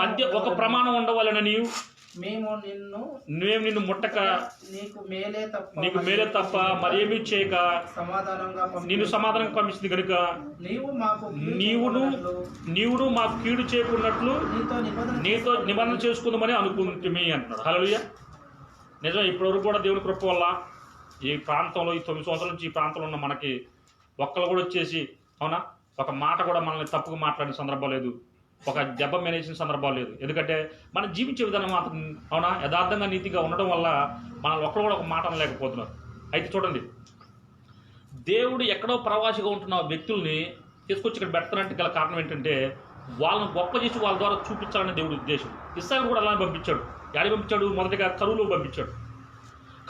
మధ్య ఒక ప్రమాణం ఉండవాలని మేము నిన్ను ముట్టక నీకు మేలే తప్ప మరేమీ చేయక నిన్ను సమాధానంగా పంపించింది కనుక నీవును మాకు కీడు చేయకున్నట్లు నీతో నిబంధన చేసుకుందామని అనుకుంటుమి అంటున్నాడు. హల్లెలూయా. నిజం. ఇప్పటివరకు కూడా దేవుని కృప వల్ల ఈ ప్రాంతంలో, ఈ 9 సంవత్సరాల నుంచి ఈ ప్రాంతంలో ఉన్న మనకి ఒక్కరు కూడా వచ్చేసి, అవునా, ఒక మాట కూడా మనల్ని తప్పుగా మాట్లాడిన సందర్భం లేదు, ఒక దెబ్బ మేనేసిన సందర్భాలు లేదు. ఎందుకంటే మనం జీవించే విధానం మాత్రం, అవునా, యథార్థంగా నీతిగా ఉండడం వల్ల మనం ఒక్కరు కూడా ఒక మాట అనలేకపోతున్నారు. అయితే చూడండి, దేవుడు ఎక్కడో ప్రవాసిగా ఉంటున్న వ్యక్తుల్ని తీసుకొచ్చి ఇక్కడ పెడతానంటే గల కారణం ఏంటంటే, వాళ్ళని గొప్ప చేసి వాళ్ళ ద్వారా చూపించాలనే దేవుడి ఉద్దేశం. ఇస్సాకు కూడా అలానే పంపించాడు. యాడికి పంపించాడు? మొదటిగా కరువులో పంపించాడు.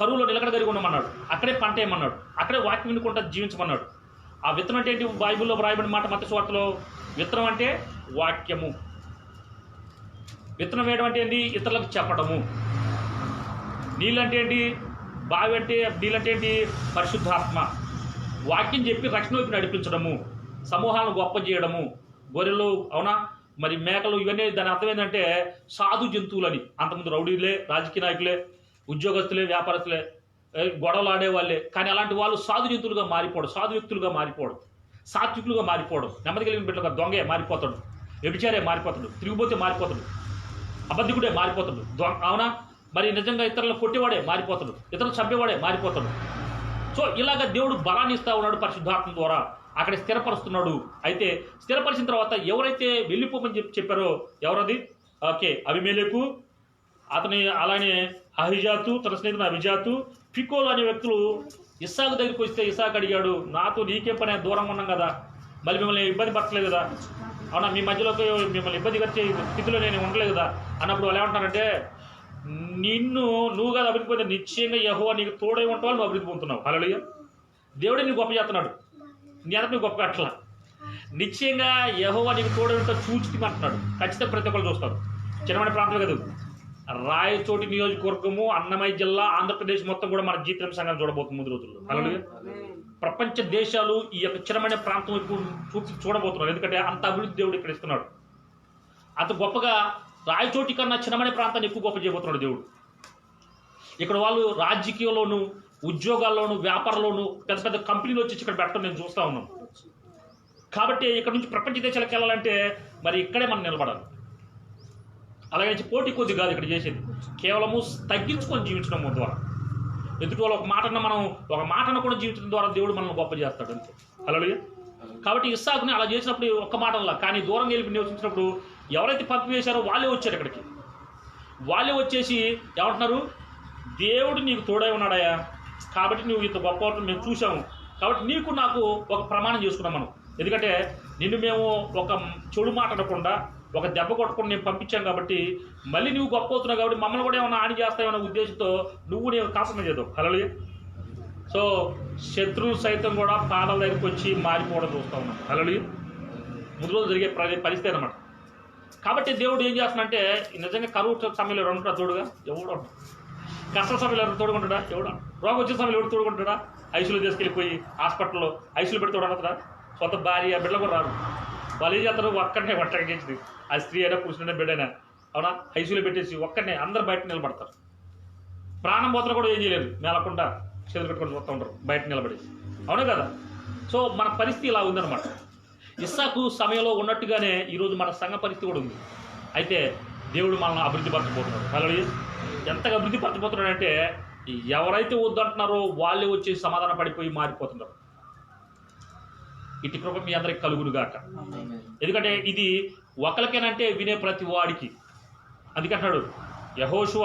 కరువులో నిలకడ కలిగి ఉండమన్నాడు. అక్కడే పంట ఏమన్నాడు, అక్కడే వాక్యం వినుకుంటా జీవించమన్నాడు. ఆ విత్తనం అంటే ఏంటి? బైబిల్లో వ్రాయబడిన మాట మత్తయి సువార్తలో, విత్తనం అంటే వాక్యము. విత్తనం వేయడం అంటే ఏంటి? ఇతరులకు చెప్పడము. నీళ్ళంటే ఏంటి? బావి అంటే నీళ్ళంటే ఏంటి? పరిశుద్ధాత్మ. వాక్యం చెప్పి రక్షణ వైపు నడిపించడము, సమూహాలను గొప్ప చేయడము. గొర్రెలు, అవునా, మరి మేకలు, ఇవన్నీ దాని అర్థం ఏంటంటే సాధు జంతువులని. అంతకుముందు రౌడీలే, రాజకీయ నాయకులే, ఉద్యోగస్తులే, వ్యాపారస్తులే, గొడవలు ఆడేవాళ్ళే. కానీ అలాంటి వాళ్ళు సాధు జంతువులుగా మారిపోవడం, సాధు వ్యక్తులుగా మారిపోవడం, సాత్వికులుగా మారిపోవడం, నెమ్మది కలిగిన బిడ్డలుగా. దొంగే మారిపోతాడు, వ్యభిచారే మారిపోతాడు, తిరిగిపోతే మారిపోతాడు, అబద్ధికుడే మారిపోతాడు, అవునా, మరి నిజంగా ఇతరులను కొట్టేవాడే మారిపోతాడు, ఇతరులు చంపేవాడే మారిపోతాడు. సో ఇలాగ దేవుడు బలాన్ని ఇస్తా ఉన్నాడు పరిశుద్ధాత్మ ద్వారా, అక్కడ స్థిరపరుస్తున్నాడు. అయితే స్థిరపరిచిన తర్వాత ఎవరైతే వెళ్ళిపోమని చెప్పారో, ఎవరది? ఓకే, అబీమెలెకు, అతని అలానే అహిజాతు, తన స్నేహితుడు అభిజాతు, పికోలు అనే వ్యక్తులు ఇస్సాకు దగ్గరికి వస్తే ఇస్సాకు అడిగాడు, నాతో నీకేం పని, దూరంగా ఉన్నాం కదా, మళ్ళీ మిమ్మల్ని ఇబ్బంది పట్టలేదు కదా, అవునా, మీ మధ్యలోకి మిమ్మల్ని ఇబ్బంది వచ్చే స్థితిలో నేను ఉండలేదు కదా అన్నప్పుడు వాళ్ళు ఏమంటారంటే, నువ్వు కాదు అభివృద్ధి పొందే, నిశ్చయంగా యెహోవా నీకు తోడై ఉంటావు, నువ్వు అభివృద్ధి పొందుతున్నావు. హల్లెలూయా. దేవుడే నీకు గొప్ప చేస్తున్నాడు, నీ అంతా నీకు గొప్ప అట్లా. నిశ్చయంగా యెహోవా నీకు తోడై ఉంటావు చూచిమంటున్నాడు. ఖచ్చితంగా ప్రతి ఒక్కరు చూస్తారు. చిన్నమైన ప్రాంతం కాదు, రాయచోటి నియోజకవర్గము, అన్నమయ్య జిల్లా, ఆంధ్రప్రదేశ్ మొత్తం కూడా మన జీతం సంఘాన్ని చూడబోతుంది ముందు రోజుల్లో. హల్లెలూయా. ప్రపంచ దేశాలు ఈ యొక్క చిన్నమైన ప్రాంతం వైపు చూడబోతున్నారు. ఎందుకంటే అంత అభివృద్ధి దేవుడు ఇక్కడ ఇస్తున్నాడు. అంత గొప్పగా రాయచోటి కన్నా చిన్నమైన ప్రాంతాన్ని ఎక్కువ గొప్ప చేయబోతున్నాడు దేవుడు. ఇక్కడ వాళ్ళు రాజకీయంలోను, ఉద్యోగాల్లోను, వ్యాపారంలోను పెద్ద పెద్ద కంపెనీలు వచ్చి ఇక్కడ పెట్టడం నేను చూస్తూ ఉన్నాను. కాబట్టి ఇక్కడ నుంచి ప్రపంచ దేశాలకు వెళ్ళాలంటే మరి ఇక్కడే మనం నిలబడాలి. అలాగే పోటీ కొద్ది కాదు ఇక్కడ చేసేది, కేవలము తగ్గించుకొని జీవించడం ద్వారా. ఎదుటి వాళ్ళు ఒక మాటను కూడా జీవించడం ద్వారా దేవుడు మనల్ని గొప్ప చేస్తాడు అంతే. హల్లెలూయా. కాబట్టి ఇస్సాకుని అలా చేసినప్పుడు ఒక్క మాటల్లా, కానీ దూరంగా వెళ్ళి నివసించినప్పుడు ఎవరైతే పంపివేశారో వాళ్ళే వచ్చారు ఇక్కడికి. వాళ్ళే వచ్చేసి ఏమంటున్నారు, దేవుడు నీకు తోడై ఉన్నాడయా, కాబట్టి నువ్వు ఇంత గొప్ప మేము చూసాము, కాబట్టి నీకు నాకు ఒక ప్రమాణం చేసుకున్నాం మనం. ఎందుకంటే నిన్ను మేము ఒక చెడు మాట అనకుండా ఒక దెబ్బ కొట్టకుండా నేను పంపించాం, కాబట్టి మళ్ళీ నువ్వు గొప్ప అవుతున్నావు, కాబట్టి మమ్మల్ని కూడా ఏమైనా హాని చేస్తావన్న ఉద్దేశంతో నువ్వు నేను కాంప్రమైజ్ చేద్దావు. హల్లెలూయా. సో శత్రువులు సైతం కూడా పాదాల దగ్గరికి వచ్చి మారిపోవడం చూస్తూ ఉన్నాం. హల్లెలూయా. ముందు రోజు జరిగే పరిస్థితి అనమాట. కాబట్టి దేవుడు ఏం చేస్తున్నాడంటే, నిజంగా కరువు సమయంలో ఎవరు ఉంటాడా తోడుగా? ఎవడు ఉంటాడు. కష్ట సమయంలో ఎవరు తోడుకుంటాడా? ఎవడు. రోగం వచ్చే సమయంలో ఎవరు తోడుకుంటాడా? ఐసీలో తీసుకెళ్ళిపోయి హాస్పిటల్లో ఐసీలో పెట్టి తోడవుతారా? సొంత భార్య బిడ్డలు కూడా రారు. వాళ్ళు ఏం చేస్తారు, ఒక్కడనే వంటకి చేసింది, అది స్త్రీ అయినా పురుషుడైనా బిడ్డైనా, అవునా, ఐసీలో పెట్టేసి ఒక్కడనే అందరు బయట నిలబడతారు. ప్రాణం పోతలు కూడా ఏం చేయలేరు, మేలకుండా చేతులు పెట్టుకొని చూస్తూ ఉంటారు బయట నిలబడేసి, అవునా కదా. సో మన పరిస్థితి ఇలా ఉందన్నమాట. ఇస్సాకు సమయంలో ఉన్నట్టుగానే ఈరోజు మన సంఘ పరిస్థితి కూడా ఉంది. అయితే దేవుడు మనల్ని అభివృద్ధి పరచబోతున్నాడు. హల్లెలూయా. ఎంతగా అభివృద్ధి పరచబోతున్నాడంటే, ఎవరైతే వద్దంటున్నారో వాళ్ళే వచ్చి సమాధాన పడిపోయి మారిపోతున్నారు. ఇటు కృప మీ అందరికి కలుగునుగాక. ఎందుకంటే ఇది ఒకరికేనంటే వినే ప్రతి వాడికి. అందుకంటున్నాడు యెహోషువ,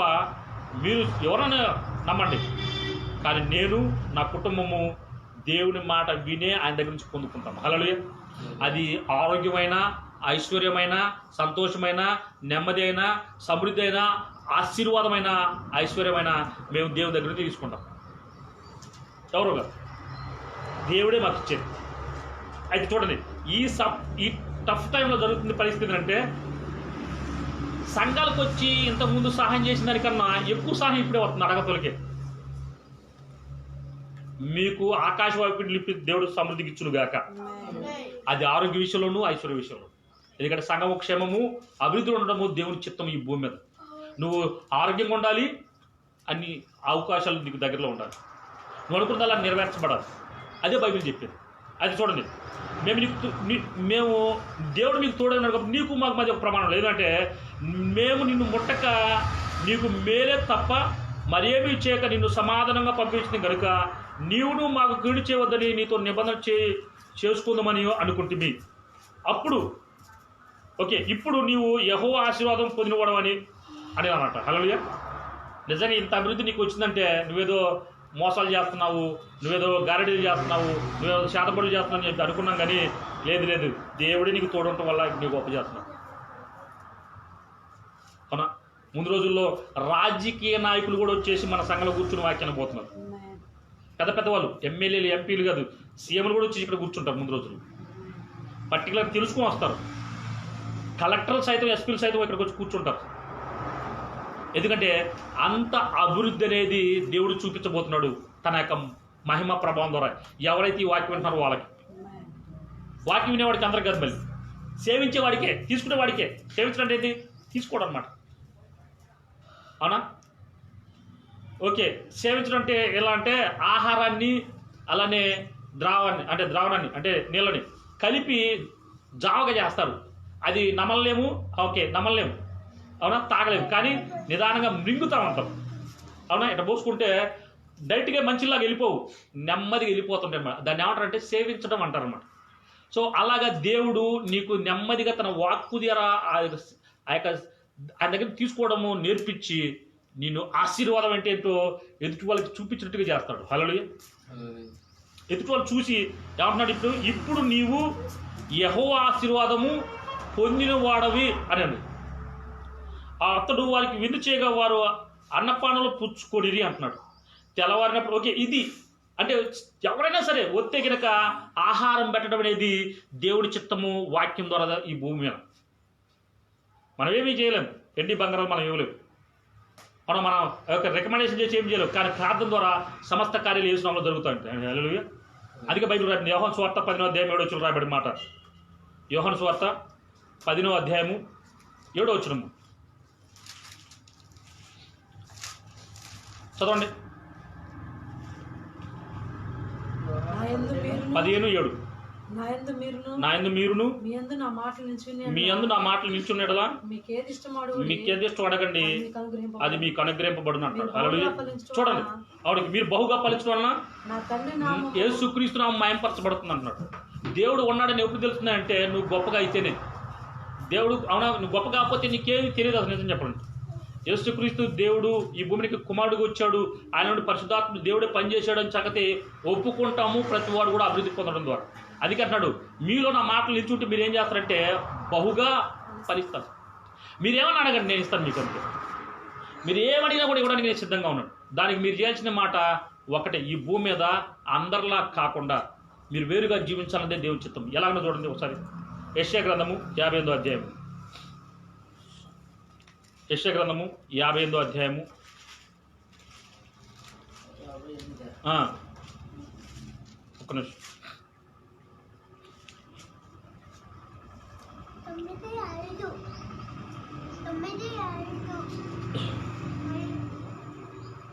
మీరు ఎవరైనా నమ్మండి, కానీ నేను నా కుటుంబము దేవుని మాట వినే ఆయన దగ్గర నుంచి పొందుకుంటాం. హల్లెలూయా. అది ఆరోగ్యమైన, ఐశ్వర్యమైన, సంతోషమైన, నెమ్మది అయినా, సమృద్ధి అయినా, ఆశీర్వాదమైన, ఐశ్వర్యమైన మేము దేవుని దగ్గర నుంచి తీసుకుంటాం. ఎవరుగా దేవుడే మాకు ఇచ్చేది. అయితే చూడండి, ఈ టఫ్ టైంలో జరుగుతున్న పరిస్థితి అంటే, సంఘాలకు వచ్చి ఇంతకుముందు సహాయం చేసిన దానికన్నా ఎక్కువ సహాయం ఇప్పుడే వస్తుంది అడగతోలికే. మీకు ఆకాశ వైపు లిపి దేవుడు సమృద్ధికి ఇచ్చునుగాక. అది ఆరోగ్య విషయంలోనూ, ఐశ్వర్య విషయంలో. ఎందుకంటే సంఘము క్షేమము, అభివృద్ధి ఉండడము దేవుని చిత్తం ఈ భూమి మీద. నువ్వు ఆరోగ్యంగా ఉండాలి, అన్ని అవకాశాలు నీకు దగ్గరలో ఉండాలి, నువ్వు అనుకున్న అలా నెరవేర్చబడాలి. అదే బైబిల్ చెప్పేది. అది చూడండి, మేము దేవుడు మీకు తోడైనాడు కాబట్టి నీకు మాకు మధ్య ఒక ప్రమాణం లేదంటే, మేము నిన్ను ముట్టక నీకు మేలే తప్ప మరేమీ చేయక నిన్ను సమాధానంగా పంపించింది కనుక నీవును మాకు కీడు చేయవద్దని నీతో నిబంధన చేసుకుందామని అనుకుంటుంది. అప్పుడు ఓకే, ఇప్పుడు నీవు యెహోవా ఆశీర్వాదం పొందినవాడు అని అన్నమాట. హల్లెలూయా. నిజంగా ఇంత అభివృద్ధి నీకు వచ్చిందంటే నువ్వేదో మోసాలు చేస్తున్నావు, నువ్వేదో గారడీలు చేస్తున్నావు, నువ్వేదో శాతపడులు చేస్తున్నావు అని చెప్పి అనుకున్నాం, కానీ లేదు, దేవుడే నీకు తోడటం వల్ల నీకు గొప్ప చేస్తున్నావు. అవునా. ముందు రోజుల్లో రాజకీయ నాయకులు కూడా వచ్చేసి మన సంఘంలో కూర్చుని వాక్యాన్ని పోతున్నారు. పెద్ద పెద్ద వాళ్ళు, ఎమ్మెల్యేలు, ఎంపీలు కాదు, సీఎంలు కూడా వచ్చి ఇక్కడ కూర్చుంటారు. ముందు రోజులు పర్టికులర్ తెలుసుకొని వస్తారు. కలెక్టర్లు సైతం, ఎస్పీలు సైతం ఇక్కడికి వచ్చి కూర్చుంటారు. ఎందుకంటే అంత అభివృద్ధి అనేది దేవుడు చూపించబోతున్నాడు తన యొక్క మహిమ ప్రభావం ద్వారా. ఎవరైతే ఈ వాక్యం వింటున్నారో వాళ్ళకి, వాక్యం వినేవాడికి అందరికి కాదు, మళ్ళీ సేవించేవాడికే, తీసుకునేవాడికే. సేవించడం అంటే ఏంటి? తీసుకోవడం అన్నమాట. అవునా. ఓకే, సేవించడం అంటే ఎలా అంటే ఆహారాన్ని అలానే ద్రావణాన్ని అంటే నీళ్ళని కలిపి జావగా చేస్తారు. అది నమలలేము, ఓకే నమలలేము, అవునా, తాగలేము, కానీ నిదానంగా మింగుతూ ఉంటాం. అవునా. ఇట్లా పోసుకుంటే డైరెక్ట్గా మంచిలాగా వెళ్ళిపోవు, నెమ్మదిగా వెళ్ళిపోతుంటాయి అన్నమాట. దాన్ని ఏమంటారంటే సేవించడం అంటారు అన్నమాట. సో అలాగా దేవుడు నీకు నెమ్మదిగా తన వాక్కు ద్వారా ఆయన దగ్గర తీసుకోవడము నేర్పించి నిన్ను ఆశీర్వాదం అంటే ఏంటో ఎదుటి వాళ్ళకి చూపించినట్టుగా చేస్తాడు. హల్లెలూయా. ఎదుటి వాళ్ళు చూసి ఏమంటున్నాడు, ఇప్పుడు నీవు యెహోవా ఆశీర్వాదము పొందిన వాడవి అని. అతడు వారికి విందు చేయగా వారు అన్నపానలు పుచ్చుకొనిరి అంటున్నాడు. తెల్లవారినప్పుడు ఓకే, ఇది అంటే ఎవరైనా సరే వస్తే కనుక ఆహారం పెట్టడం అనేది దేవుడి చిత్తము, వాక్యం ద్వారా ఈ భూమి మీద. మనం ఏమీ చేయలేము, ఎండి బంగారం మనం ఇవ్వలేము, మనం ఒక రికమెండేషన్ చేసి ఏం చేయలేము, కానీ ప్రార్థన ద్వారా సమస్త కార్యాలు యేసు నామములో జరుగుతాయి. హల్లెలూయా. అందుకే బైబిల్ రాబడింది, యోహాను సువార్త 10వ అధ్యాయం 7వ వచనంలో రాబడిన మాట. యోహాను సువార్త 10వ అధ్యాయము 7వ వచనము చదవండి. 15:7. నా యందు మీరును మీ యందు నా మాటలు నిల్చున్నట్లా మీకేది ఇష్టం అడగండి అది మీకు అనుగ్రహింపబడును అంటాడు. హల్లెలూయా. చూడండి, ఆవిడకి మీరు బహుగా ఫలించడం వలన యేసుక్రీస్తు నామం మహిమపరచబడుతుంది అంటున్నాడు. దేవుడు ఉన్నాడని ఎప్పుడు తెలుస్తుందంటే నువ్వు గొప్పగా అయితేనే. దేవుడు అవునా, నువ్వు గొప్ప కాకపోతే నీకేమి తెలియదు అసలు. నిజం చెప్పండి, యేసుక్రీస్తు దేవుడు ఈ భూమికి కుమారుడుగా వచ్చాడు, ఆయన నుండి పరిశుద్ధాత్ముడు దేవుడే పనిచేశాడని చక్కతే ఒప్పుకుంటాము. ప్రతి వాడు కూడా అభివృద్ధి పొందడం ద్వారా. అది అంటున్నాడు, మీలో నా మాటలు నిల్చుంటే మీరు ఏం చేస్తారంటే బహుగా ఫలిస్తారు. మీరేమని అడగండి, నేను ఇస్తాను మీకు. అంతే, మీరు ఏమడిగినా కూడా ఇవ్వడానికి నేను సిద్ధంగా ఉన్నాను. దానికి మీరు చేయాల్సిన మాట ఒకటే, ఈ భూమి మీద అందరిలా కాకుండా మీరు వేరుగా జీవించాలనే దేవుని చిత్తం. ఎలాగో చూడండి ఒకసారి. యెషయా గ్రంథము 58వ అధ్యాయము. యెషయా గ్రంథము 58వ అధ్యాయము. ఒక్క నిమిషం.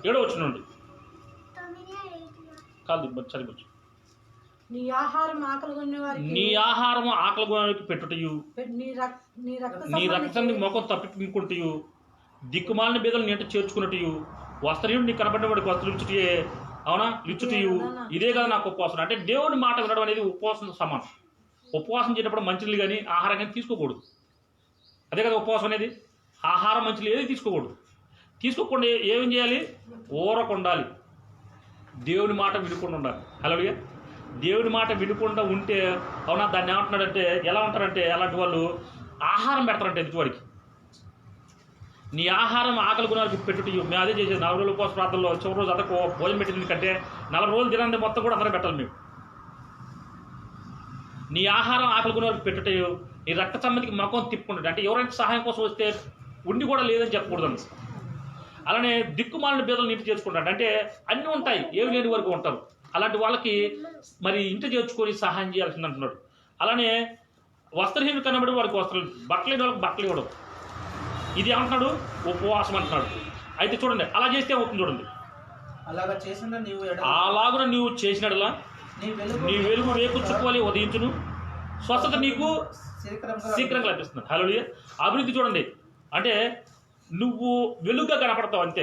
7వ వచనం నుండి కాదు చదివచ్చు. నీ ఆహారం ఆకలి వారికి పెట్టుటయు, నీ రక్తాన్ని మొఖం తప్పించుకుంటూ, దిక్కుమాలిన బీదలు నీట చేర్చుకున్నట్టు, వస్త్రయుడు నీ కనబడిన వాడికి వస్త్రం ఇచ్చుటయే. అవునా, ఇచ్చుటయు. ఇదే కదా నాకు ఉపవాసం అంటే. దేవుడి మాట వినడం అనేది ఉపవాసం సమానం. ఉపవాసం చేసేటప్పుడు మంచినీళ్ళు కానీ ఆహారం కానీ తీసుకోకూడదు. అదే కదా ఉపవాసం అనేది. ఆహారం మంచినీళ్ళు ఏది తీసుకోకూడదు. తీసుకోకుండా ఏం చేయాలి? ఊరకుండాలి. దేవుని మాట వినకుండా ఉండాలి. హల్లెలూయా. దేవుని మాట వినకుండా ఉంటే అవునా, దాన్ని ఏమంటున్నాడంటే ఎలా ఉంటారంటే అలాంటి వాళ్ళు ఆహారం పెడతారంటే ఎదుటివాడికి. నీ ఆహారం ఆకలి గుణానికి పెట్టుటూ. మేము అదే చేసేది 4 రోజుల ఉపవాస ప్రాంతంలో. చివరి రోజు అందరికి భోజనం పెట్టింది కంటే 40 రోజులు తినండి మొత్తం కూడా అందరం పెట్టాలి మేము. నీ ఆహారం ఆకలి గుణానికి పెట్టుటూ, నీ రక్త సంబంధికి మొఖం తిప్పుకుంటాడు. అంటే ఎవరైనా సహాయం కోసం వస్తే ఉండి కూడా లేదని చెప్పకూడదు. అలానే దిక్కుమాలిన బీదలు ఇంటి చేర్చుకుంటాడు. అంటే అన్నీ ఉంటాయి, ఏమి లేని వరకు ఉంటారు. అలాంటి వాళ్ళకి మరి ఇంటి చేర్చుకొని సహాయం చేయాల్సింది అంటున్నాడు. అలానే వస్త్రహీనుడు కనబడి వాడికి వస్త్రాలు, బట్టలు లేని వాళ్ళకి బట్టలు ఇవ్వడం. ఇది ఏమంటున్నాడు? ఉపవాసం అంటున్నాడు. అయితే చూడండి, అలా చేస్తే అవుతుంది. చూడండి, అలాగున నీవు చేసినట్లా నీ వెలుగు రేపు చుట్టుకోవాలి ఉదయించును, స్వస్థత నీకు శీఘ్రంగా లభిస్తుంది. హల్లెలూయా. అభివృద్ధి చూడండి, అంటే నువ్వు వెలుగుగా కనపడతావు అంతే.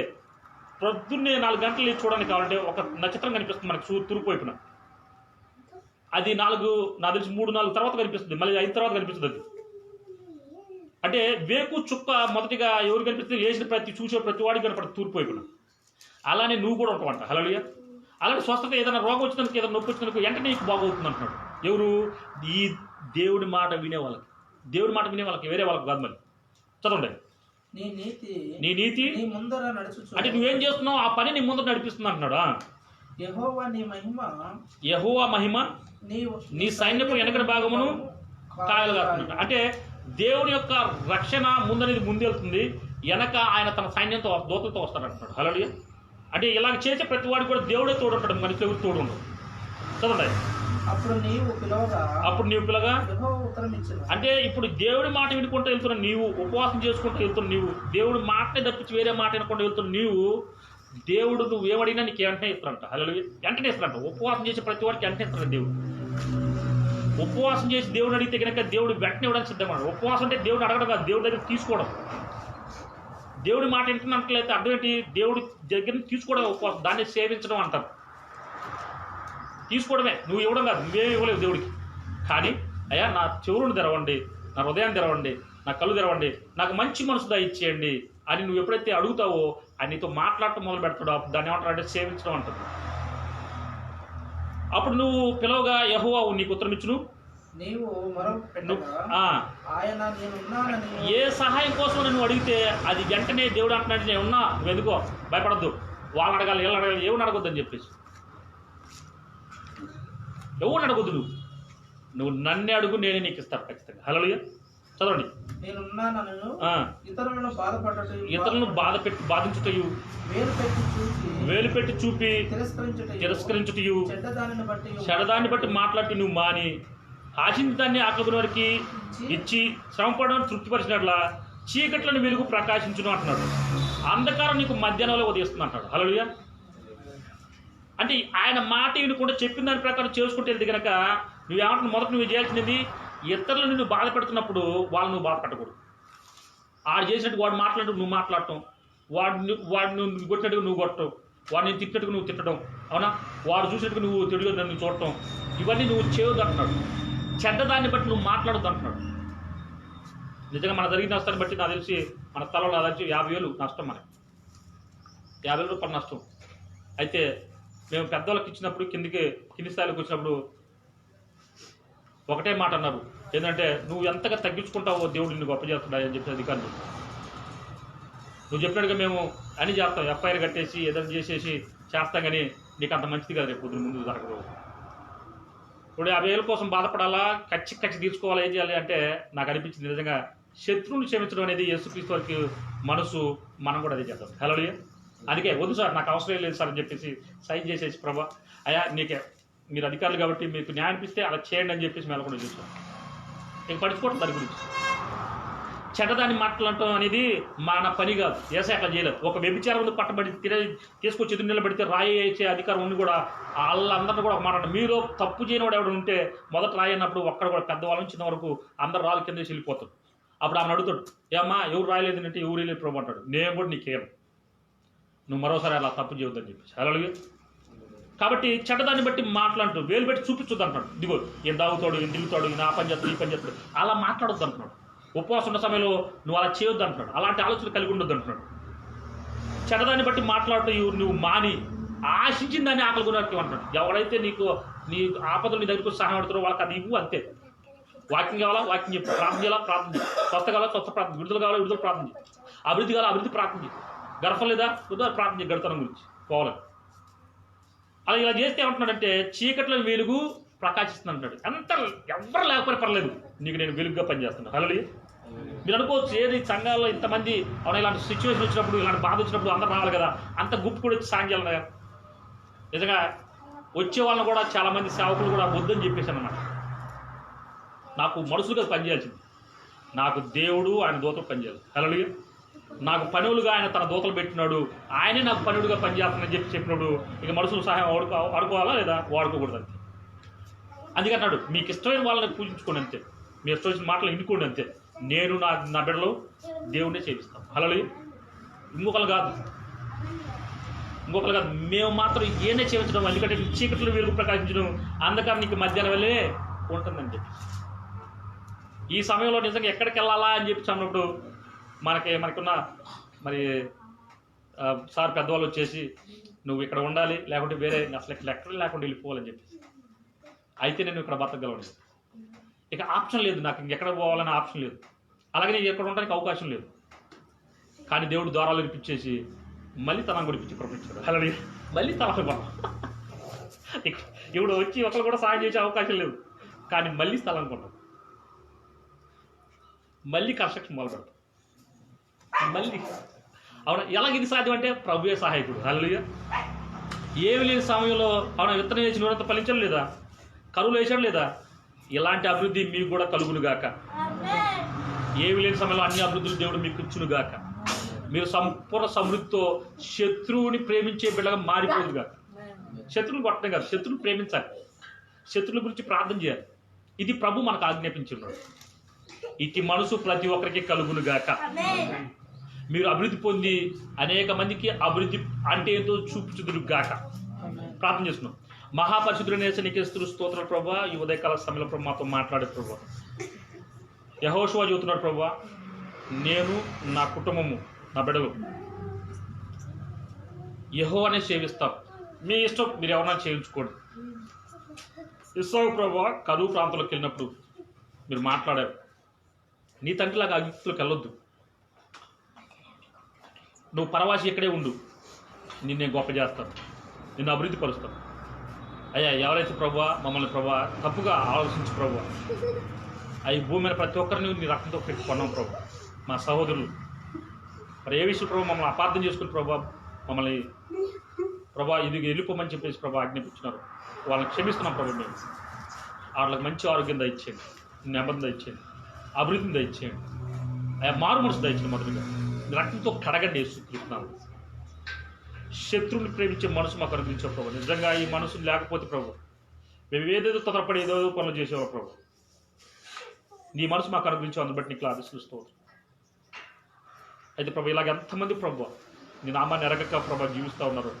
పొద్దున్నే 4 గంటలు చూడడానికి కావాలంటే ఒక నక్షత్రం కనిపిస్తుంది మనకు తూర్పు వైపున. అది 4 నాకు తెలిసి 3-4 తర్వాత కనిపిస్తుంది, మళ్ళీ 5 తర్వాత కనిపిస్తుంది. అది అంటే వేకు చుక్క మొదటిగా ఎవరు కనిపిస్తుంది? లేచిన చూసే ప్రతి వాడికి కనపడుతుంది తూర్పు వైపున. అలానే నువ్వు కూడా ఉంటావంట. హల్లెలూయా. అలాంటి స్వస్థత, ఏదైనా రోగం వచ్చినందుకు, ఏదైనా నొప్పి వచ్చినందుకు వెంటనే నీకు బాగవుతుంది అంటున్నాడు. ఎవరు? ఈ దేవుడి మాట వినే వాళ్ళకి. దేవుడి మాట వినే వాళ్ళకి, వేరే వాళ్ళకి కాదు. మరి చదవండి. నీ నీతి అంటే నువ్వేం చేస్తున్నావు ఆ పని నీ ముందర నడిపిస్తుంది అంటున్నాడు. యెహోవా మహిమ నీ సైన్యపు వెనకటి భాగమును కాయలు కాస్తున్నాడు. అంటే దేవుని యొక్క రక్షణ ముందనేది ముందెళ్తుంది, వెనక ఆయన తన సైన్యంతో దూతలతో వస్తాడు అంటున్నాడు. హల్లెలూయా. అంటే ఇలాగ చేసే ప్రతి వాడికి కూడా దేవుడే తోడు ఉంటాడు, మనిషి ఎవరు తోడు ఉండదు. చదవండి. అప్పుడు నీవు పిలగా అంటే ఇప్పుడు దేవుడి మాట వినుకుంటూ వెళ్తున్న నీవు, ఉపవాసం చేసుకుంటూ వెళ్తున్న నీవు, దేవుడి మాటనే తప్పించి వేరే మాట వినకుండా వెళ్తున్న నీవు, దేవుడు నువ్వు ఏమడిగినా నీకు వెంటనే ఇస్తారంట. హల్లెలూయా. వెంటనే ఇస్తారంట. ఉపవాసం చేసే ప్రతి వాడికి వెంటనే ఇస్తాడు దేవుడు. ఉపవాసం చేసి దేవుడు అడిగితే కనుక దేవుడు వెంటనే ఇవ్వడానికి సిద్ధమన్నాడు. ఉపవాసం అంటే దేవుడు అడగడం కాదు, దేవుడి దగ్గర తీసుకోవడం. దేవుడి మాట వింటున్నట్లయితే అర్థం ఏంటి? దేవుడి దగ్గర తీసుకోవడం ఉపవాసం. దాన్ని సేవించడం అంటారు. తీసుకోవడమే, నువ్వు ఇవ్వడం కాదు. నువ్వేమి ఇవ్వలేవు దేవుడికి. కానీ అయ్యా నా చెవులను తెరవండి, నా హృదయాన్ని తెరవండి, నా కళ్ళు తెరవండి, నాకు మంచి మనసు దయచేయండి అని నువ్వు ఎప్పుడైతే అడుగుతావో ఆయన నీతో మాట్లాడటం మొదలు పెడతాడో దాన్ని ఏమంటారంటే సేవించడం అంటారు. అప్పుడు నువ్వు పిలవగా యెహోవా నీకు ఉత్తరం ఇచ్చును. ఏ సహాయం కోసం నువ్వు అడిగితే అది వెంటనే దేవుడు అంటున్నాడు, నేను ఉన్నా, నువ్వు ఎందుకో భయపడద్దు, వాళ్ళని అడగాలి వీళ్ళని అడగాలి, ఎవరిని అడగొద్దు అని చెప్పేసి. ఎవరిని అడగొద్దు, నువ్వు నన్నే అడుగు, నేనే నీకు ఇస్తాను ఖచ్చితంగా. హల్లెలూయా. చదవండి. ఇతరులను బాధించుటయు, వేలు పెట్టి చూపి తిరస్కరించుటయు, చెడదాన్ని బట్టి మాట్లాడి నువ్వు మాని, ఆశించిన దాన్ని ఆకలి వారికి ఇచ్చి శ్రమపడడం తృప్తిపరిచినట్లా చీకట్లను వెలుగు ప్రకాశించును అంటున్నాడు. అంధకారం నీకు మధ్యాహ్నంలో ఉదయిస్తుంది అంటాడు. హల్లెలూయా. అంటే ఆయన మాట వినకుండా చెప్పిన దాని ప్రకారం చేసుకుంటే వెళ్తే కనుక నువ్వేమంటున్నావు? మొదట నువ్వు చేయాల్సినది ఇతరులు నిన్ను బాధ పెడుతున్నప్పుడు వాళ్ళు నువ్వు బాధ పెట్టకూడదు. ఆడు చేసినట్టు వాడు మాట్లాడినట్టు నువ్వు మాట్లాడటం, వాడు నువ్వు కొట్టినట్టుగా నువ్వు కొట్టడం, వాడిని తిట్టినట్టుగా నువ్వు తిట్టడం, అవునా, వాడు చూసినట్టుగా నువ్వు తిడుగు నన్ను చూడటం, ఇవన్నీ నువ్వు చేయొద్దు అంటున్నాడు. చెడ్డదాన్ని బట్టి నువ్వు మాట్లాడొద్దు అంటున్నాడు. నిజంగా మన జరిగిన నష్టాన్ని బట్టి నాకు తెలిసి మన స్థలంలో అదంటే 50,000 నష్టం, మనకి 50,000 రూపాయలు నష్టం. అయితే మేము పెద్దవాళ్ళకి ఇచ్చినప్పుడు కింది స్థాయిలోకి వచ్చినప్పుడు ఒకటే మాట అన్నారు, ఏంటంటే నువ్వు ఎంతగా తగ్గించుకుంటావో దేవుడు నిన్ను గొప్ప చేస్తున్నాడు అని చెప్పి అధికారులు. నువ్వు చెప్పినట్టుగా మేము అని చేస్తాం, ఎఫ్ఐఆర్ కట్టేసి ఏదైనా చేసేసి చేస్తాం, కానీ నీకు అంత మంచిది కదా, రేపు పొద్దున ముందు జరగదు. ఇప్పుడు 50,000 కోసం బాధపడాలా, కచ్చి తీర్చుకోవాలా, ఏం చేయాలి అంటే నాకు అనిపించింది నిజంగా శత్రువుని క్షమించడం అనేది యేసుక్రీస్తు వారికి మనసు, మనం కూడా అదే చేద్దాం. హల్లెలూయా. అందుకే వద్దు సార్ నాకు అవసరం లేదు సార్ అని చెప్పేసి సైన్ చేసేసి ప్రభా అయ్యా నీకే, మీరు అధికారులు కాబట్టి మీకు న్యాయం అనిపిస్తే అలా చేయండి అని చెప్పేసి మేము కూడా చూసాం. ఇంక పడిపోవడం దాని గురించి. చెడ్డదాన్ని మాట్లాడటం అనేది మన పని కాదు. యేసయ్య అట్లా చేయలేదు. ఒక వ్యభిచారం ముందు పట్టబడి తీసుకొచ్చి ఎదురు నిలబడితే రాయి వేసే అధికారం ఉంది కూడా వాళ్ళందరినీ కూడా మాట్లాడండి. మీరు తప్పు చేయనివాడు ఎవడు ఉంటే మొదట రాయి అన్నప్పుడు ఒక్కడ కూడా పెద్దవాళ్ళ నుంచి చిన్న వరకు అందరు రాళ్ళు కింద వెళ్ళిపోతాడు. అప్పుడు ఆమెను అడుగుతాడు, ఏమ్మా ఎవరు రాయలేదు అంటే ఎవరు వెళ్ళి ప్రభు అంటాడు, నేను కూడా నీకేం, నువ్వు మరోసారి అలా తప్పు చేయొద్దని చెప్పేసి. అలాగే కాబట్టి చెడ్డదాన్ని బట్టి మాట్లాడుతూ వేలు పెట్టి చూపించొద్దు అంటున్నాడు. ఇదిగో ఈయన దాగుతాడు, ఈయన తిరుగుతాడు, ఈయన ఆ పని చేస్తాడు, ఈ పని చేస్తాడు, అలా మాట్లాడొద్దు అంటున్నాడు. ఉపవాసం ఉన్న సమయంలో నువ్వు అలా చేయొద్దు అంటున్నాడు. అలాంటి ఆలోచన కలిగి ఉండొద్దు అంటున్నాడు. చెడ్డదాన్ని బట్టి మాట్లాడుతూ నువ్వు మాని ఆశించిన దాన్ని ఆకలి కొనట్టు అంటాడు. ఎవరైతే నీ ఆపదలు నీ దగ్గరకు సహాయం పడుతారో వాళ్ళకి అది ఇవ్వు, అంతే. వాకింగ్ కావాలా వాకింగ్ చెప్పి, ప్రార్థన చేయాలా ప్రార్థన చేయి, స్వస్థ కావాలా స్వస్థ ప్రార్థన, విడుదల కావాలా విడుదల ప్రార్థన చేయి, అభివృద్ధి కావాలా అభివృద్ధి ప్రార్థన చేయి, గర్భం లేదా ప్రార్థన చేయి, గడతనం గురించి పోవాలని. అలా ఇలా చేస్తే ఏమంటున్నాడంటే చీకట్లో వెలుగు ప్రకాశిస్తుంది అంటాడు. అంత ఎవరు లేకపోతే పర్లేదు, నీకు నేను వెలుగుగా పనిచేస్తున్నాను. హల్లెలూయా. మీరు అనుకోవచ్చు ఏది సంఘాల్లో ఇంతమంది అవునా, ఇలాంటి సిచ్యువేషన్ వచ్చినప్పుడు ఇలాంటి బాధ వచ్చినప్పుడు అందరూ రావాలి కదా, అంత గుంపు కూడా వచ్చి సాయం చేయాలి కదా. నిజంగా వచ్చే వాళ్ళని కూడా చాలామంది సేవకులు కూడా వద్దని చెప్పేశాను అన్నమాట. నాకు మనుషులుగా పనిచేయాల్సింది, నాకు దేవుడు ఆయన దూతలు పనిచేయాలి. హల్లెలూయా. నాకు పనులుగా ఆయన తన దూతలు పెట్టినాడు, ఆయనే నాకు పనులుగా పనిచేస్తానని చెప్పినప్పుడు ఇక మనుషుల సహాయం వాడుకోవాలా లేదా వాడుకోకూడదు అంతే. అందుకన్నాడు మీకు ఇష్టమైన వాళ్ళని పూజించుకోండి అంతే, మీ ఇష్టం వచ్చిన మాటలు ఎన్నుకోండి అంతే, నేను నా బిడ్డలు దేవుడినే చేపిస్తాను. హల్లెలూయా. ఇంకొకరు కాదు మేము మాత్రం ఏనే చేయించడం, ఎందుకంటే చీకట్లో వెలుగు ప్రకాశించడం, అంధకారం నీకు మధ్యాహ్నం వెళ్ళే ఉంటుందని చెప్పి. ఈ సమయంలో నిజంగా ఎక్కడికి వెళ్ళాలా అని చెప్పి అన్నప్పుడు మనకున్న మరి సార్ పెద్దవాళ్ళు వచ్చేసి నువ్వు ఇక్కడ ఉండాలి, లేకుంటే వేరే అసలు ఎక్కడ లేకుండా వెళ్ళిపోవాలని చెప్పేసి. అయితే నేను ఇక్కడ బతకగలను, ఇక ఆప్షన్ లేదు, నాకు ఇంకెక్కడ పోవాలనే ఆప్షన్ లేదు, అలాగే నేను ఎక్కడ ఉండడానికి అవకాశం లేదు. కానీ దేవుడు ద్వారాలు వినిపించేసి మళ్ళీ తనం గురిపించి ప్రపంచాడు. అలాగే మళ్ళీ తలను కొన్నాం. ఇప్పుడు వచ్చి ఒకరు కూడా సాయం చేసే అవకాశం లేదు, కానీ మళ్ళీ స్థలం కొన్నాం, మళ్ళీ కన్స్ట్రక్షన్ మొదలు పెడతాం. మళ్ళీ అవునా, ఎలాగ ఇది సాధ్యం అంటే ప్రభువే సహాయకుడు. హల్లెలూయా. ఏమి లేని సమయంలో అవునా విత్తనం వేసి నూనెంత ఫలించడం లేదా, కరువులు వేసాడు లేదా, ఇలాంటి అభివృద్ధి మీకు కూడా కలుగును గాక. ఏమి లేని సమయంలో అన్ని అభివృద్ధులు దేవుడు మీకు ఇచ్చును గాక. మీరు సంపూర్ణ సమృద్ధితో శత్రువుని ప్రేమించే బిడ్డగా మారిపోదు గాక. శత్రువుని కొట్టడం కాదు, శత్రువుని ప్రేమించాలి, శత్రువుల గురించి ప్రార్థన చేయాలి. ఇది ప్రభు మనకు ఆజ్ఞాపించున్నాడు. ఇటు మనసు ప్రతి ఒక్కరికి కలుగును గాక. మీరు అభివృద్ధి పొంది అనేక మందికి అభివృద్ధి అంటే ఏంటో చూపించుదురు గాక. ప్రార్థన చేస్తున్నాం. మహాపరిశుద్ధుడైన నీకే స్తోత్రాలు ప్రభువా. ఈ ఉదయకాల సమయంలో ప్రభు మాతో మాట్లాడే ప్రభువా, యెహోషువ చెబుతున్నాడు ప్రభువా, నేను నా కుటుంబము నా బిడ్డలు యెహోవానే సేవిస్తాం, మీ ఇష్టం మీరు ఎవరైనా చేయించుకోండి. ఇస్సాకు ప్రభువా కరువు ప్రాంతంలోకి వెళ్ళినప్పుడు మీరు మాట్లాడారు, నీ తండ్రిలాగా అగ్నిలోకి వెళ్ళొద్దు, నువ్వు పరవాసి ఎక్కడే ఉండు, నిన్నే గొప్ప చేస్తాను, నిన్ను అభివృద్ధి పరుస్తాను. అయ్యా ఎవరైతే ప్రభువా మమ్మల్ని ప్రభువా తప్పుగా ఆలోచించు ప్రభువా, అవి భూమి మీద ప్రతి ఒక్కరిని నీ రక్తంతో పెట్టుకున్నాం ప్రభు. మా సహోదరులు మరి ఏ విషయం ప్రభు మమ్మల్ని అపార్థం చేసుకుని ప్రభు మమ్మల్ని ప్రభా ఇది వెళ్ళిపోమని చెప్పేసి ప్రభు ఆజ్ఞాపించినారు, వాళ్ళని క్షమిస్తున్నాం ప్రభు. మేము వాళ్ళకి మంచి ఆరోగ్యం దయచేయండి, నెమ్మది దయచేయండి, అభివృద్ధిని దయచేయండి, మారు మనసు దయచేయండి. మొదటిగా రక్తంతో కడగండి యేసుక్రీస్తున్నాను. శత్రువుని ప్రేమించే మనసు మాకు అనుగ్రహించే ప్రభు. నిజంగా ఈ మనసు లేకపోతే ప్రభు మేము ఏదేదో తొందరపడి ఏదో పనులు చేసేవాళ్ళం ప్రభు. నీ మనసు మాకు అనుగ్రహించావు, అందుని బట్టి నీకు ఆదేశిస్తూ. అయితే ప్రభు ఇలాగ ఎంతమంది ప్రభు నీ నామాన్ని ఎరగక ప్రభు జీవిస్తూ ఉన్నారు,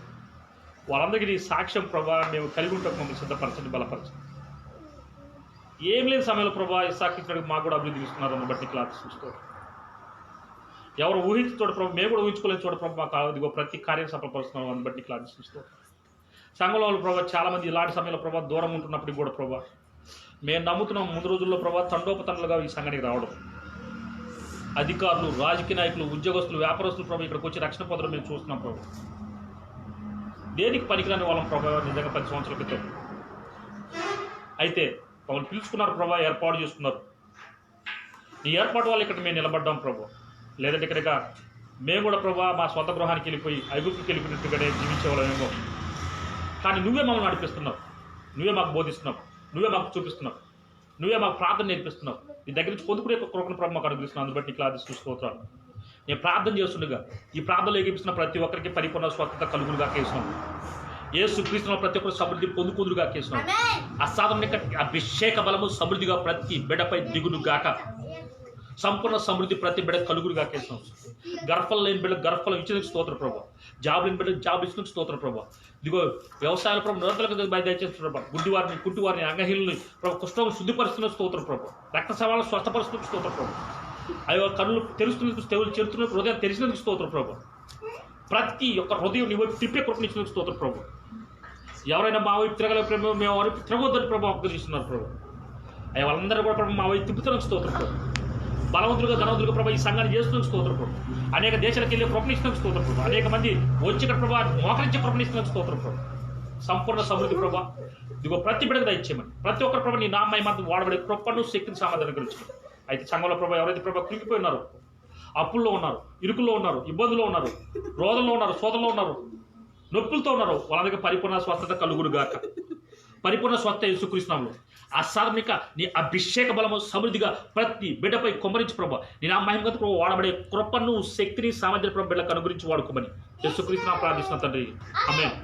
వాళ్ళందరికీ నీ సాక్ష్యం ప్రభా మేము కలిగి ఉంటాం. మమ్మల్ని సిద్ధపరచండి, బలపరచండి. ఏం లేని సమయంలో ప్రభా ఇస్సాకు ఇచ్చినట్టు మాకు కూడా అభివృద్ధి ఇస్తున్నారు, అందుని బట్టి నీకు ఆదేశిస్తూ. ఎవరు ఊహించి చూడ ప్రభు, మేము కూడా ఊహించుకోలేని చూడ ప్రభు మాకు ఇదిగో ప్రతి కార్యం సఫలపరుస్తున్నాం, అందుని బట్టి నీకు ఆదేశిస్తూ. సంఘంలో వాళ్ళు ప్రభావ చాలామంది ఇలాంటి సమయంలో ప్రభావ దూరం ఉంటున్నప్పటికీ కూడా ప్రభావ మేము నమ్ముతున్నాం ముందు రోజుల్లో ప్రభావ తండోపతండలుగా ఈ సంఘానికి రావడం, అధికారులు, రాజకీయ నాయకులు, ఉద్యోగస్తులు, వ్యాపారస్తులు ప్రభావ ఇక్కడికి వచ్చి రక్షణ పొందడం మేము చూస్తున్నాం ప్రభావ. దేనికి పనికిరాని వాళ్ళం ప్రభావ నిజంగా 10 సంవత్సరాల క్రితం. అయితే మమ్మల్ని పిలుచుకున్నారు ప్రభావ, ఏర్పాటు చేసుకున్నారు. ఈ ఏర్పాటు వాళ్ళు ఇక్కడ మేము నిలబడ్డాం ప్రభావ. లేదంటే ఇక్కడిక మేము కూడా ప్రభావ మా సొంత గృహానికి వెళ్ళిపోయి ఐగుప్తుకి వెళ్ళిపోయినట్టుగానే జీవించేవాళ్ళమేమో. కానీ నువ్వే మమ్మల్ని నడిపిస్తున్నావు, నువ్వే మాకు బోధిస్తున్నావు, నువ్వే మాకు చూపిస్తున్నావు, నువ్వే మాకు ప్రార్థన నేర్పిస్తున్నావు. నీ దగ్గర నుంచి పొందుకునే కృపను ప్రభు మాకు అనుగ్రహిస్తున్నావు, అందుని బట్టి నీకు ఆదేశిస్తూ స్తోత్రాలు. నేను ప్రార్థన చేస్తుండగా ఈ ప్రార్థనలో ఏగిపిస్తున్న ప్రతి ఒక్కరికి పరిపూర్ణ స్వస్థత కలుగులుగా కేసినాం. యేసుక్రీస్తులో ప్రతి ఒక్కరు సమృద్ధి పొందుకుందురుగా కేసినాం. అసాధారణ అభిషేక బలము సమృద్ధిగా ప్రతి బిడ్డపై దిగును గాక. సంపూర్ణ సమృద్ధి ప్రతి బిడ్డ కలుగురుగా కేసినాం. గర్భఫలం లేని బిడ్డ గర్భఫలం ఇచ్చినందుకు స్తోత్ర ప్రభు. జాబ్ లేని బిడ్డ జాబ్ ఇచ్చినందుకు స్తోత్ర ప్రభు. ఇదిగో వ్యవసాయాల ప్రభు నిరంతరంగా దయచేస్తున్న ప్రభు. గుడ్డివారిని, కుంటివారిని, అంగహీనుని ప్రభు కుష్ఠం శుద్ధిపరుస్తున్న స్తోత్ర ప్రభు. రక్త సవాళ్ళను స్వస్థపరుస్తున్న స్తోత్ర ప్రభు. అవి కళ్ళు తెరుస్తున్నందుకు, చెవులు చెరుతున్న హృదయం తెరిచినందుకు స్తోత్ర ప్రభు. ప్రతి ఒక్క హృదయం నీ వైపు తిప్పే కృపనిచ్చినందుకు స్తోత్ర ప్రభు. ఎవరైనా మా వైపు తిరగల ప్రభు, మేము వైపు తిరగొద్దని ప్రభు అప్పగిస్తున్నారు ప్రభు. అవి వాళ్ళందరూ కూడా ప్రభు మా వైపు తిప్పుతున్న స్తోత్ర ప్రభు. బలవంతులుగా, ధనవంతులుగా ప్రభు ఈ సంఘాన్ని చేస్తున్న స్తోత్ర ప్రభు. అనేక దేశాలకు వెళ్ళి కృపనిస్తున్న స్తోత్ర ప్రభు. అనేక మంది వచ్చి ఇక్కడ ప్రభు మోకరించి కృపనిస్తున్న స్తోత్ర ప్రభు. సంపూర్ణ సమృద్ధి ప్రభు ఇదిగో ప్రతి బిడ్డకు దయచేయమని, ప్రతి ఒక్కరు ప్రభు నీ నామై మాత్రం వాడబడే కృపను, శక్తిని, సామర్థ్యాన్ని గురించి. అయితే సంఘంలో ప్రభు ఎవరైతే ప్రభు కృంగిపోయి ఉన్నారో, అప్పుల్లో ఉన్నారు, ఇరుకుల్లో ఉన్నారు, ఇబ్బందుల్లో ఉన్నారు, రోదంలో ఉన్నారు, శోధనలో ఉన్నారు, నొప్పులతో ఉన్నారు, వాళ్ళందరికీ పరిపూర్ణ స్వస్థత కలుగురుగాక. పరిపూర్ణ స్వస్థ యేసుక్రీస్తునామములో అసాధారణిక నీ అభిషేక బలము సమృద్ధిగా ప్రతి బిడ్డపై కుమ్మరించి ప్రభు. నీ నా మహిమగత ప్రభు వాడబడే కృపను, శక్తిని, సామర్థ్య ప్రభు బిడ్డలకు అనుగురించి వాడుకోమని యేసుక్రీస్తునామములో ప్రార్థిస్తున్న తండ్రి, ఆమేన్.